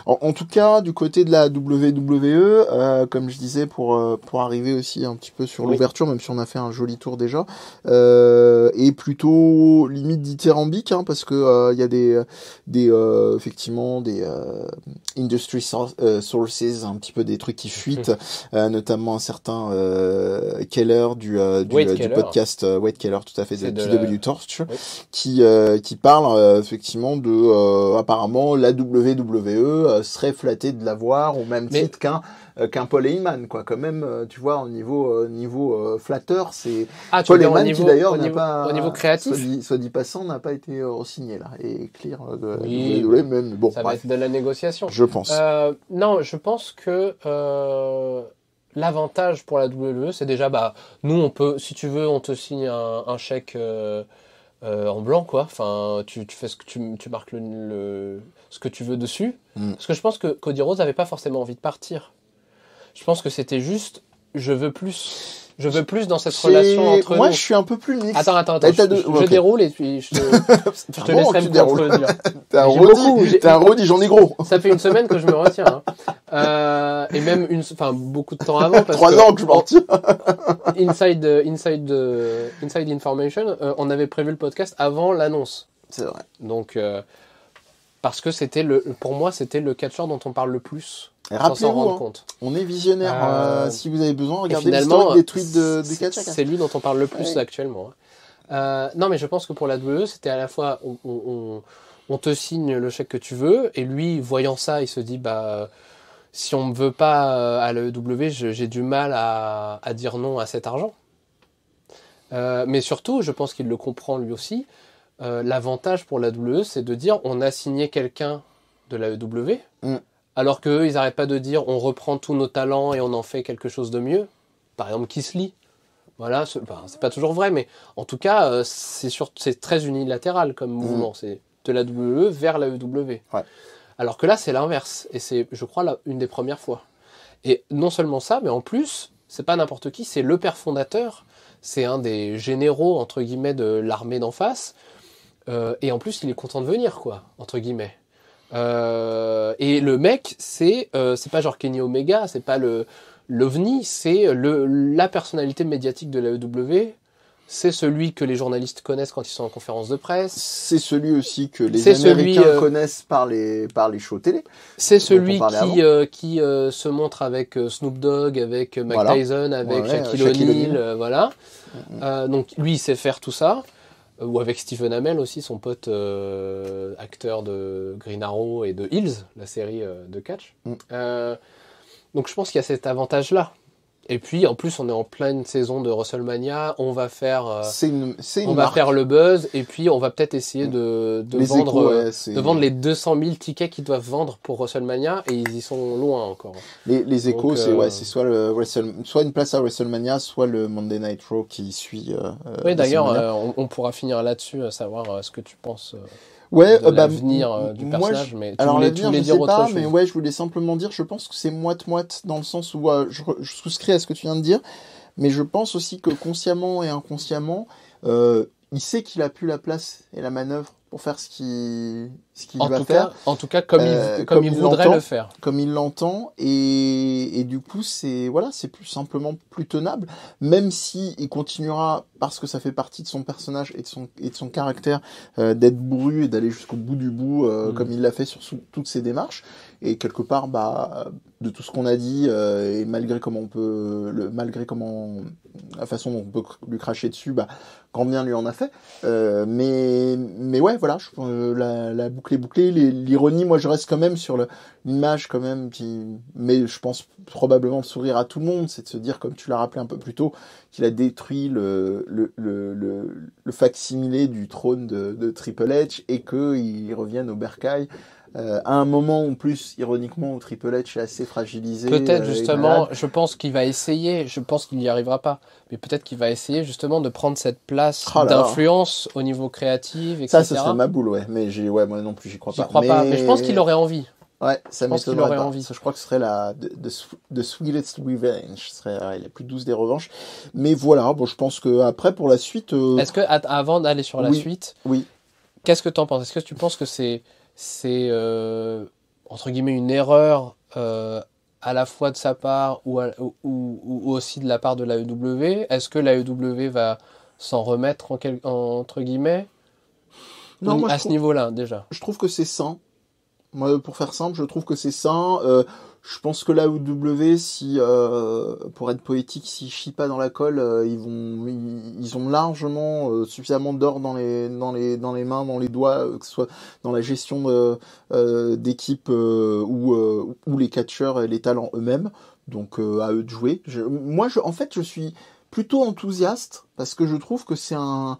En tout cas, du côté de la WWE, comme je disais, pour arriver aussi un petit peu sur l'ouverture, même si on a fait un joli tour déjà, et plutôt limite dithyrambique, parce que il y a effectivement des industry sources, un petit peu des trucs qui fuitent, notamment un certain Keller du podcast Wade Keller, tout à fait, de TW Torch, qui parle effectivement de apparemment la WWE serait flatté de l'avoir au même titre qu'un Paul Heyman, quoi. Quand même, tu vois, au niveau flatteur, c'est Paul Heyman qui d'ailleurs n'a pas, au niveau créatif, soit dit passant, n'a pas été re-signé là, et Clear même. Bon, ça va être de la négociation, je pense. Non, je pense que l'avantage pour la WWE, c'est déjà, nous on peut, si tu veux, on te signe un chèque en blanc, quoi. Enfin, tu fais ce que tu marques ce que tu veux dessus. Parce que je pense que Cody Rhodes n'avait pas forcément envie de partir. Je pense que c'était juste, je veux plus. Je veux plus dans cette relation entre moi, nous. je suis un peu plus mix. Attends, je Ok. déroule et puis je te laisserai me contredire. T'es un J'ai beaucoup, rodi, j'ai- t'es un rodi, j'en ai gros. Ça fait une semaine que je me retiens. Et même beaucoup de temps avant. Parce 3 ans que je m'en retiens. Inside Information, on avait prévu le podcast avant l'annonce. C'est vrai. Donc, parce que pour moi, c'était le catcheur dont on parle le plus. Et Sans s'en rendre rappelez-vous, compte. on est visionnaire. Si vous avez besoin, Et regardez finalement, l'historique des tweets de Catch. c'est lui dont on parle le plus Ouais. actuellement. Non, mais je pense que pour la WWE, c'était à la fois on te signe le chèque que tu veux, et lui, voyant ça, il se dit si on me veut pas à l'AEW, j'ai du mal à dire non à cet argent. Mais surtout, je pense qu'il le comprend lui aussi. L'avantage pour la WWE, c'est de dire on a signé quelqu'un de l'AEW. Alors qu'eux, ils n'arrêtent pas de dire on reprend tous nos talents et on en fait quelque chose de mieux. Par exemple, Keith Lee. Voilà, c'est pas toujours vrai, mais en tout cas, c'est très unilatéral comme mouvement. C'est de la WWE vers la EW. Ouais. Alors que là, c'est l'inverse. Et c'est, je crois, une des premières fois. Et non seulement ça, mais en plus, c'est pas n'importe qui, c'est le père fondateur. C'est un des généraux, entre guillemets, de l'armée d'en face. Et en plus, il est content de venir, quoi, entre guillemets. Et le mec, c'est pas genre Kenny Omega, c'est pas l'OVNI, c'est la personnalité médiatique de la EW. C'est celui que les journalistes connaissent quand ils sont en conférence de presse. C'est celui aussi que les C'est Américains celui, connaissent par les shows télé. C'est dont celui on parlait qui se montre avec Snoop Dogg, avec Mike Voilà. Tyson, avec Ouais, Shaquille Shaquille O'Neal, voilà. Donc lui, il sait faire tout ça. Ou avec Stephen Amell aussi, son pote acteur de Green Arrow et de Heels, la série de catch. Donc je pense qu'il y a cet avantage-là. Et puis en plus, on est en pleine saison de WrestleMania, on va faire, faire le buzz, et puis on va peut-être essayer de vendre les 200 000 tickets qu'ils doivent vendre pour WrestleMania, et ils y sont loin encore. Les échos, donc, c'est soit une place à WrestleMania, soit le Monday Night Raw qui suit. Oui, d'ailleurs, on pourra finir là-dessus, à savoir ce que tu penses. De l'avenir du personnage, mais tu voulais dire autre chose. Mais ouais, je voulais simplement dire, je pense que c'est moite-moite dans le sens où je souscris à ce que tu viens de dire, mais je pense aussi que consciemment et inconsciemment, il sait qu'il a plus la place et la manœuvre pour faire ce qu'il va faire. En tout cas, comme il voudrait le faire. Comme il l'entend, et du coup, c'est plus simplement plus tenable, même si il continuera, parce que ça fait partie de son personnage et de son caractère, d'être bourru et d'aller jusqu'au bout du bout, comme il l'a fait sur toutes ses démarches. Et quelque part, de tout ce qu'on a dit, et malgré la façon dont on peut lui cracher dessus, quand bien lui en a fait. Mais ouais, voilà, la boucle est bouclée. L'ironie, moi, je reste quand même sur l'image quand même mais je pense probablement le sourire à tout le monde, c'est de se dire, comme tu l'as rappelé un peu plus tôt, qu'il a détruit le facsimilé du trône de Triple H et qu'il revienne au bercail. À un moment en plus, ironiquement, où Triple H est assez fragilisé. Peut-être justement, je pense qu'il va essayer, je pense qu'il n'y arrivera pas, mais peut-être qu'il va essayer justement de prendre cette place d'influence au niveau créatif, etc. Ça, ce serait ma boule, ouais. Mais moi non plus, j'y crois pas. Mais je pense qu'il aurait envie. Ouais, ça m'étonnerait pas. Ça, je crois que ce serait the sweetest revenge. Il a plus douce des revanches. Mais voilà, je pense que après pour la suite. Est-ce que avant d'aller sur la suite, qu'est-ce que t'en penses? Est-ce que tu penses que c'est entre guillemets une erreur à la fois de sa part ou aussi de la part de l'AEW? Est-ce que l'AEW va s'en remettre entre guillemets? Non, à ce niveau-là déjà. Je trouve que c'est sain. Moi, pour faire simple, je trouve que c'est sain. Je pense que l'AEW, pour être poétique, s'ils chient pas dans la colle, ils ont largement suffisamment d'or dans les mains, dans les doigts, que ce soit dans la gestion d'équipe ou les catcheurs et les talents eux-mêmes. Donc à eux de jouer. En fait, je suis plutôt enthousiaste parce que je trouve que c'est un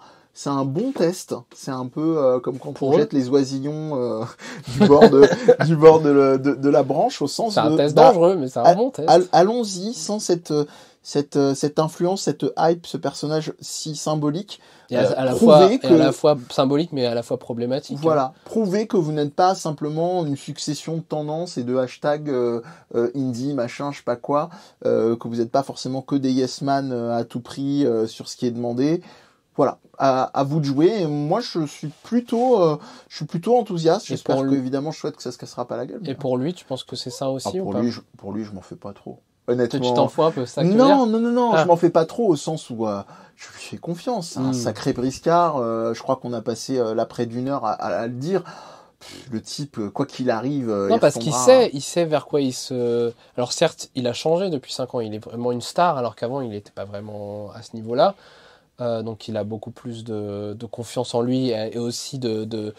bon test. C'est un peu comme quand on jette les oisillons du bord de la branche, au sens c'est un test dangereux, mais c'est un bon test. Allons-y sans cette cette influence, cette hype, ce personnage si symbolique. Et à la fois symbolique, mais à la fois problématique. Voilà, prouvez que vous n'êtes pas simplement une succession de tendances et de hashtags indie, machin, je sais pas quoi, que vous n'êtes pas forcément que des yes man à tout prix sur ce qui est demandé. Voilà, à vous de jouer. Et moi, je suis plutôt enthousiaste. J'espère que, évidemment, je souhaite que ça se cassera pas la gueule. Et pour lui, tu penses que c'est ça aussi ou pas ? Pour lui, je m'en fais pas trop. Honnêtement. Tu t'en fous un peu, ça que Non, je m'en fais pas trop au sens où je lui fais confiance. Un sacré briscard. Je crois qu'on a passé là près d'une heure à le dire. Le type, quoi qu'il arrive, non, parce qu'il sait vers quoi il se... Alors certes, il a changé depuis 5 ans. Il est vraiment une star, alors qu'avant, il n'était pas vraiment à ce niveau-là. Donc il a beaucoup plus de confiance en lui et aussi de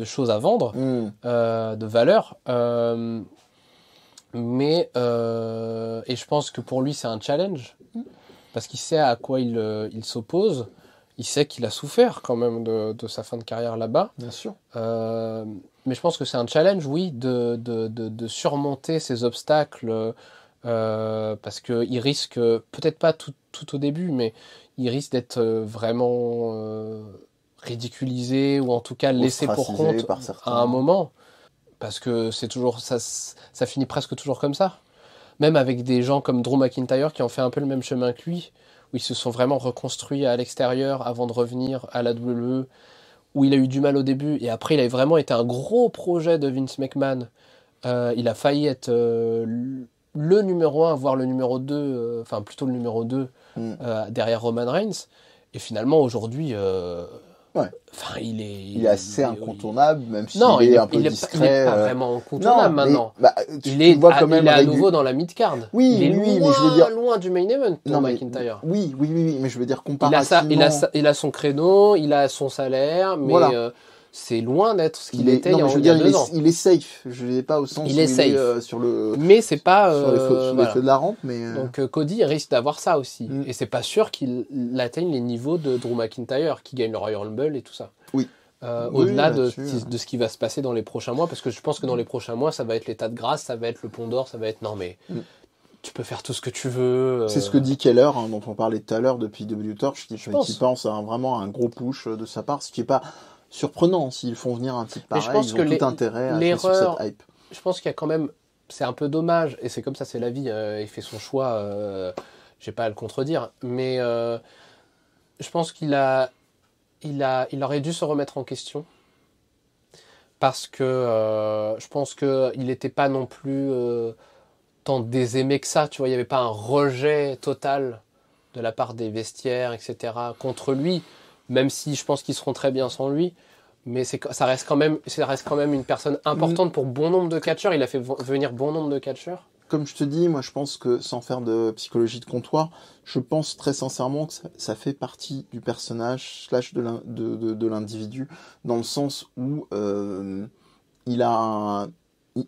choses à vendre, de valeur. Mais et je pense que pour lui c'est un challenge parce qu'il sait à quoi il s'oppose. Il sait qu'il a souffert quand même de sa fin de carrière là-bas. Bien sûr. Mais je pense que c'est un challenge, oui, de surmonter ces obstacles parce qu'il risque, peut-être pas tout au début, mais il risque d'être vraiment ridiculisé ou en tout cas laissé pour compte à un moment. Parce que c'est toujours ça finit presque toujours comme ça. Même avec des gens comme Drew McIntyre qui ont fait un peu le même chemin que lui, où ils se sont vraiment reconstruits à l'extérieur avant de revenir à la WWE, où il a eu du mal au début et après il a vraiment été un gros projet de Vince McMahon. Il a failli être le numéro 1, voire le numéro 2, enfin plutôt le numéro 2 derrière Roman Reigns. Et finalement aujourd'hui... il est assez incontournable, même s'il est un peu discret. Il est pas vraiment incontournable maintenant. Il est à nouveau dans la mid-card. Oui, il est mais je veux dire loin du main event pour McIntyre. Oui, mais je veux dire comparativement. Il a son créneau, il a son salaire, mais c'est loin d'être ce qu'il était il y a 2 ans. Il est safe. Je ne l'ai pas au sens où il est sur le. Mais c'est pas sur les feux de la rampe, mais. Donc Cody risque d'avoir ça aussi, et c'est pas sûr qu'il atteigne les niveaux de Drew McIntyre qui gagne le Royal Rumble et tout ça. Oui. Au-delà de ce qui va se passer dans les prochains mois, parce que je pense que dans les prochains mois, ça va être l'état de grâce, ça va être le pont d'or, ça va être tu peux faire tout ce que tu veux. C'est ce que dit Keller, dont on parlait tout à l'heure depuis W Torch, qui pense vraiment à un gros push de sa part, ce qui n'est pas surprenant s'ils font venir un type pareil. Ils ont tout intérêt à jouer sur cette hype. Je pense qu'il y a quand même, c'est un peu dommage, et c'est comme ça, c'est la vie. Il fait son choix. J'ai pas à le contredire, mais je pense qu'il aurait dû se remettre en question parce que je pense qu'il n'était pas non plus tant désaimé que ça. Tu vois, il n'y avait pas un rejet total de la part des vestiaires, etc. contre lui. Même si je pense qu'ils seront très bien sans lui, mais ça reste quand même une personne importante pour bon nombre de catcheurs. Il a fait venir bon nombre de catcheurs. Comme je te dis, moi je pense que, sans faire de psychologie de comptoir, je pense très sincèrement que ça fait partie du personnage / de l'individu, dans le sens où il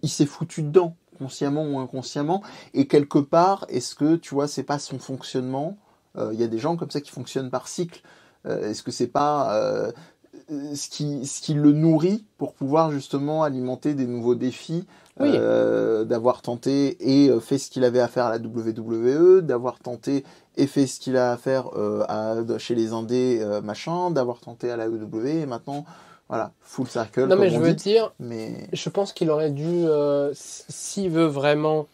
s'est foutu dedans, consciemment ou inconsciemment, et quelque part, est-ce que, tu vois, c'est pas son fonctionnement ? Il y a des gens comme ça qui fonctionnent par cycle. Est-ce que c'est pas ce qui le nourrit pour pouvoir justement alimenter des nouveaux défis, d'avoir tenté et fait ce qu'il avait à faire à la WWE, d'avoir tenté et fait ce qu'il a à faire chez les indés, d'avoir tenté à la WWE et maintenant voilà, full circle. Non, mais je veux dire, je pense qu'il aurait dû, s'il veut vraiment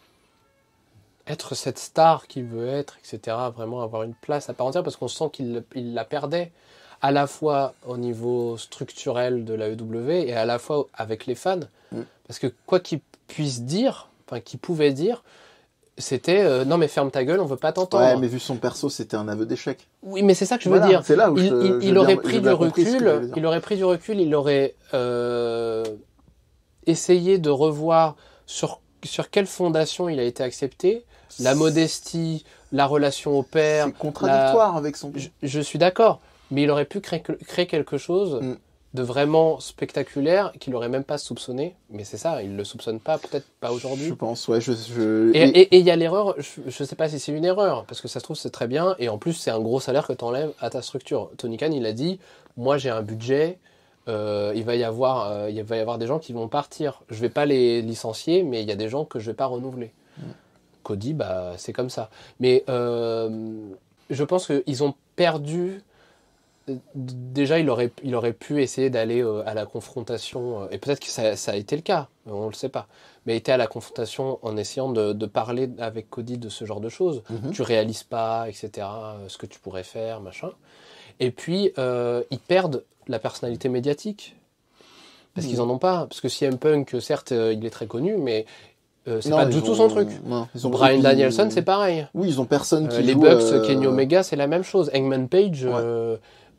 être cette star qu'il veut être, etc., vraiment avoir une place à part entière, parce qu'on sent qu'il la perdait, à la fois au niveau structurel de la EW et à la fois avec les fans. Parce que quoi qu'il puisse dire, enfin qu'il pouvait dire, c'était non mais ferme ta gueule, on veut pas t'entendre. Ouais, mais vu son perso, c'était un aveu d'échec. Oui, mais c'est ça que je veux dire. C'est là où il aurait pris du recul, il aurait essayé de revoir sur quelle fondation il a été accepté, la modestie, la relation au père. C'est contradictoire avec son. Je suis d'accord, mais il aurait pu créer quelque chose de vraiment spectaculaire qu'il n'aurait même pas soupçonné. Mais c'est ça, il ne le soupçonne pas, peut-être pas aujourd'hui. Je pense, ouais. Et il y a l'erreur, je ne sais pas si c'est une erreur, parce que ça se trouve c'est très bien, et en plus c'est un gros salaire que tu enlèves à ta structure. Tony Khan, il a dit, moi j'ai un budget, il va y avoir des gens qui vont partir. Je ne vais pas les licencier, mais il y a des gens que je ne vais pas renouveler. Cody, bah, c'est comme ça. Mais je pense qu'ils ont perdu. Déjà, il aurait pu essayer d'aller à la confrontation, et peut-être que ça a été le cas, on ne le sait pas, mais été à la confrontation en essayant de parler avec Cody de ce genre de choses. Tu réalises pas, etc., ce que tu pourrais faire, machin. Et puis, ils perdent la personnalité médiatique, parce qu'ils en ont pas. Parce que CM Punk, certes, il est très connu, mais c'est pas du tout son truc. Bryan Danielson, c'est pareil. Oui, ils ont personne qui les joue, Bucks, Kenny Omega, c'est la même chose. Hangman Page...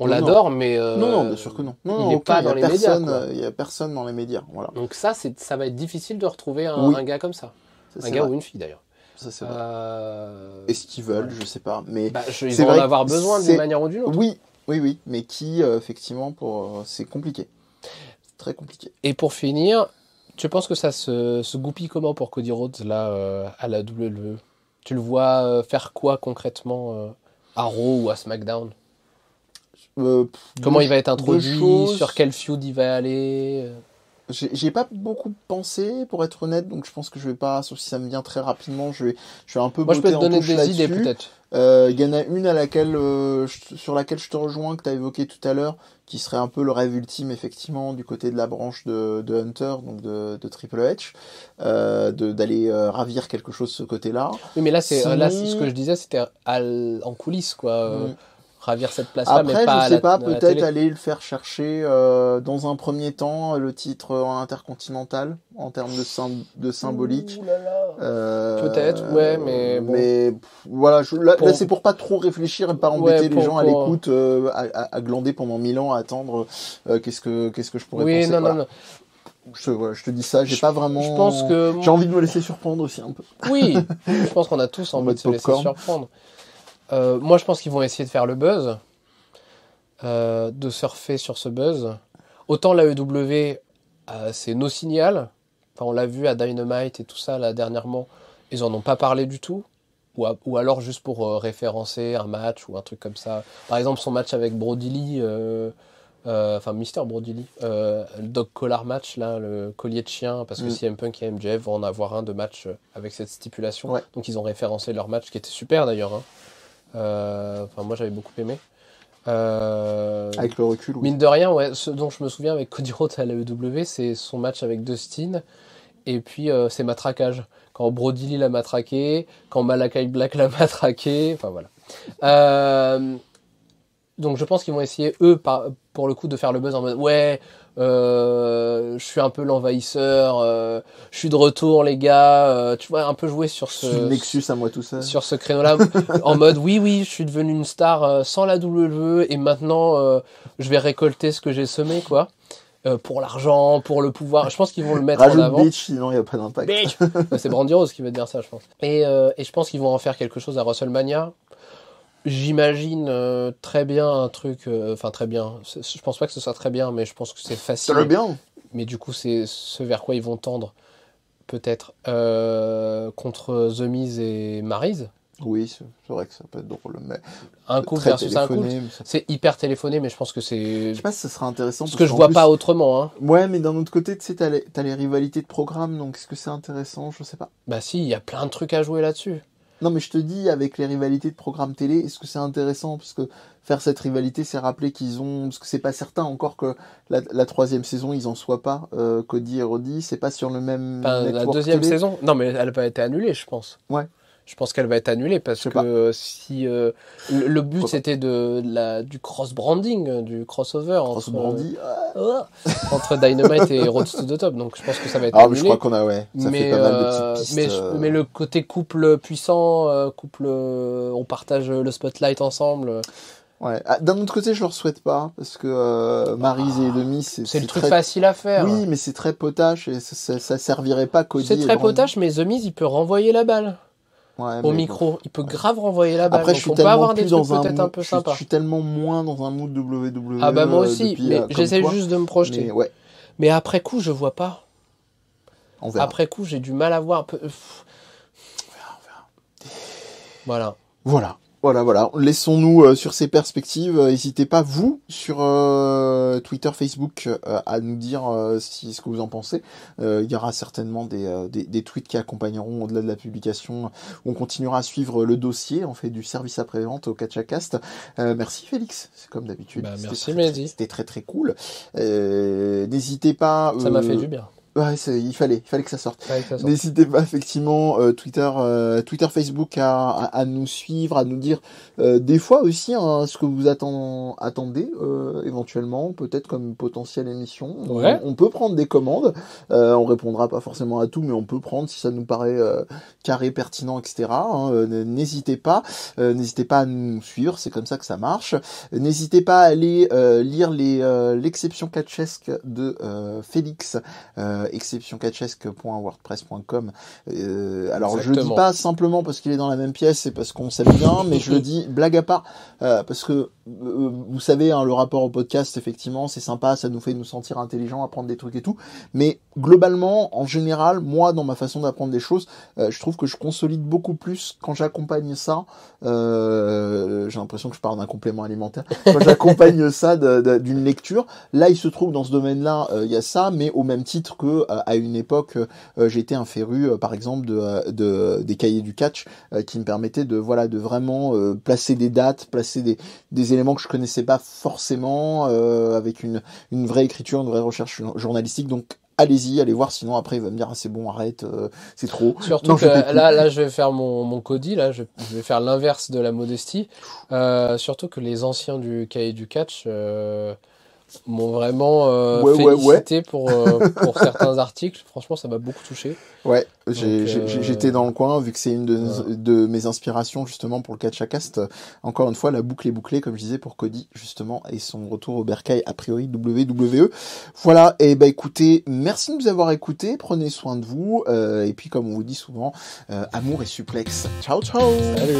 on l'adore, mais non, bien sûr que non. Il n'est pas dans les médias. Il n'y a personne dans les médias. Voilà. Donc ça va être difficile de retrouver un gars comme ça. Un gars ou une fille d'ailleurs. Ça, c'est vrai. Est-ce qu'ils veulent, je sais pas. Mais ils vont en avoir besoin d'une manière ou d'une autre. Oui. Mais qui, effectivement, c'est compliqué. C'est très compliqué. Et pour finir, tu penses que ça se goupille comment pour Cody Rhodes, là, à la WWE? Tu le vois faire quoi concrètement à Raw ou à SmackDown? Comment il va être introduit, sur quel feud il va aller? J'ai pas beaucoup pensé, pour être honnête, donc je pense que je vais pas, sauf si ça me vient très rapidement, je vais un peu. Moi, je peux te donner des idées peut-être. Il y en a une sur laquelle je te rejoins, que tu as évoqué tout à l'heure, qui serait un peu le rêve ultime, effectivement, du côté de la branche de Hunter, donc de Triple H, d'aller ravir quelque chose de ce côté-là. Oui, mais là, ce que je disais, c'était en coulisses, quoi. Ravir cette place-là, après, mais pas je sais pas, peut-être peut-être aller le faire chercher dans un premier temps le titre intercontinental en termes de symbolique. Peut-être, ouais, mais bon. Mais voilà, là c'est pour pas trop réfléchir et pas embêter les gens à l'écoute, à glander pendant 1000 ans, à attendre qu'est-ce que je pourrais penser. Non. Je te dis ça, j'ai pas vraiment. Je pense que j'ai envie de me laisser surprendre aussi un peu. Oui, je pense qu'on a tous envie de se laisser surprendre. Moi, je pense qu'ils vont essayer de faire le buzz, de surfer sur ce buzz. Autant la EW, c'est no signal. Enfin, on l'a vu à Dynamite et tout ça, là, dernièrement. Ils en ont pas parlé du tout. Ou alors juste pour référencer un match ou un truc comme ça. Par exemple, son match avec Brody Lee, Mister Brody Lee, le dog collar match, là, le collier de chien, parce que CM Punk et MJF vont en avoir un de match avec cette stipulation. Ouais. Donc, ils ont référencé leur match, qui était super d'ailleurs, hein. Moi j'avais beaucoup aimé. Avec le recul, oui. Mine de rien, ouais, ce dont je me souviens avec Cody Rhodes à la EW, c'est son match avec Dustin et puis ses matraquages. Quand Brody Lee l'a matraqué, quand Malakai Black l'a matraqué, enfin voilà. Donc je pense qu'ils vont essayer, eux, pour le coup, de faire le buzz en mode ouais, je suis un peu l'envahisseur, je suis de retour les gars, tu vois, un peu jouer sur ce Nexus à moi tout seul, sur ce créneau-là, en mode oui, je suis devenu une star sans la WWE et maintenant je vais récolter ce que j'ai semé, quoi. Pour l'argent, pour le pouvoir. Je pense qu'ils vont le mettre en avant. Bitch, sinon il n'y a pas d'impact. C'est Brandy Rose qui va te dire ça, je pense. Et je pense qu'ils vont en faire quelque chose à WrestleMania. J'imagine très bien un truc... très bien. Je pense pas que ce soit très bien, mais je pense que c'est facile. Très bien. Mais du coup, c'est ce vers quoi ils vont tendre, peut-être, contre The Miz et Maryse. Oui, c'est vrai que ça peut être drôle, mais... Un coup versus un coup, c'est hyper téléphoné, mais je pense que c'est... Je sais pas si ça sera intéressant. Parce que je vois pas autrement, hein. Ouais, mais d'un autre côté, tu sais, t'as les rivalités de programme, donc est-ce que c'est intéressant? Je sais pas. Bah si, il y a plein de trucs à jouer là-dessus. Non, mais je te dis, avec les rivalités de programme télé, est-ce que c'est intéressant? Parce que faire cette rivalité, c'est rappeler qu'ils ont... Parce que c'est pas certain encore que la 3e saison, ils en soient pas. Cody et Roddy, c'est pas sur le même network la 2e télé. saison? Non, mais elle va être annulée, je pense. Ouais. Je pense qu'elle va être annulée parce que si le but c'était du cross-branding, du crossover entre Dynamite et Road to the Top, donc je pense que ça va être annulé. Mais je crois qu'on a ça fait pas mal de petites pistes. Mais le côté couple puissant, on partage le spotlight ensemble. Ouais. D'un autre côté, je leur souhaite pas parce que Maryse et Demi, c'est le truc facile à faire. Oui, mais c'est très potache et ça servirait pas Cody. C'est très potache, mais The Miz il peut renvoyer la balle. Ouais, au micro, il peut grave renvoyer la balle. Après, donc on peut avoir des trucs peut-être un peu sympas. Je suis tellement moins dans un mood WWE. Ah bah moi aussi, mais j'essaie juste de me projeter. Mais, ouais. Mais après coup, je vois pas. On verra. On verra. On verra. Après coup, j'ai du mal à voir un peu. On verra. Voilà. Voilà. Laissons-nous sur ces perspectives. N'hésitez pas, vous, sur Twitter, Facebook, à nous dire ce que vous en pensez. Il y aura certainement des tweets qui accompagneront au-delà de la publication. On continuera à suivre le dossier. On fait du service après-vente au KatchaCast. Merci Félix, c'est comme d'habitude. Merci Mehdi. C'était très très cool. N'hésitez pas... Ça m'a fait du bien. Ouais, il fallait que ça sorte. N'hésitez pas effectivement Twitter, Facebook à nous suivre, à nous dire des fois aussi ce que vous attendez éventuellement, peut-être comme potentielle émission. Ouais. On peut prendre des commandes, on répondra pas forcément à tout, mais on peut prendre si ça nous paraît carré, pertinent, etc. N'hésitez pas à nous suivre, c'est comme ça que ça marche. N'hésitez pas à aller lire l'exception catchesque de Félix. exceptioncatchesque.wordpress.com. Alors je le dis pas simplement parce qu'il est dans la même pièce et parce qu'on s'aime bien, mais je le dis blague à part parce que vous savez le rapport au podcast, effectivement c'est sympa, ça nous fait nous sentir intelligents, apprendre des trucs et tout, mais globalement en général moi dans ma façon d'apprendre des choses je trouve que je consolide beaucoup plus quand j'accompagne ça, j'ai l'impression que je parle d'un complément alimentaire, quand j'accompagne ça d'une lecture. Là il se trouve dans ce domaine là il y a ça, mais au même titre que à une époque j'étais un féru par exemple des cahiers du catch qui me permettaient de vraiment placer des dates, placer des éléments que je connaissais pas forcément avec une vraie écriture, une vraie recherche journalistique. Donc allez-y, allez voir, sinon après il va me dire c'est bon, arrête, c'est trop. Surtout que là je vais faire mon Cody, là je vais faire l'inverse de la modestie. Surtout que les anciens du cahier du catch m'ont vraiment félicité pour certains articles. Franchement, ça m'a beaucoup touché. Ouais, j'étais dans le coin, vu que c'est une de mes inspirations justement pour le KatchaCast. Encore une fois, la boucle est bouclée, comme je disais, pour Cody, justement, et son retour au bercail, a priori WWE. Voilà, et écoutez, merci de nous avoir écoutés, prenez soin de vous, et puis comme on vous dit souvent, amour et suplex. Ciao, ciao. Salut.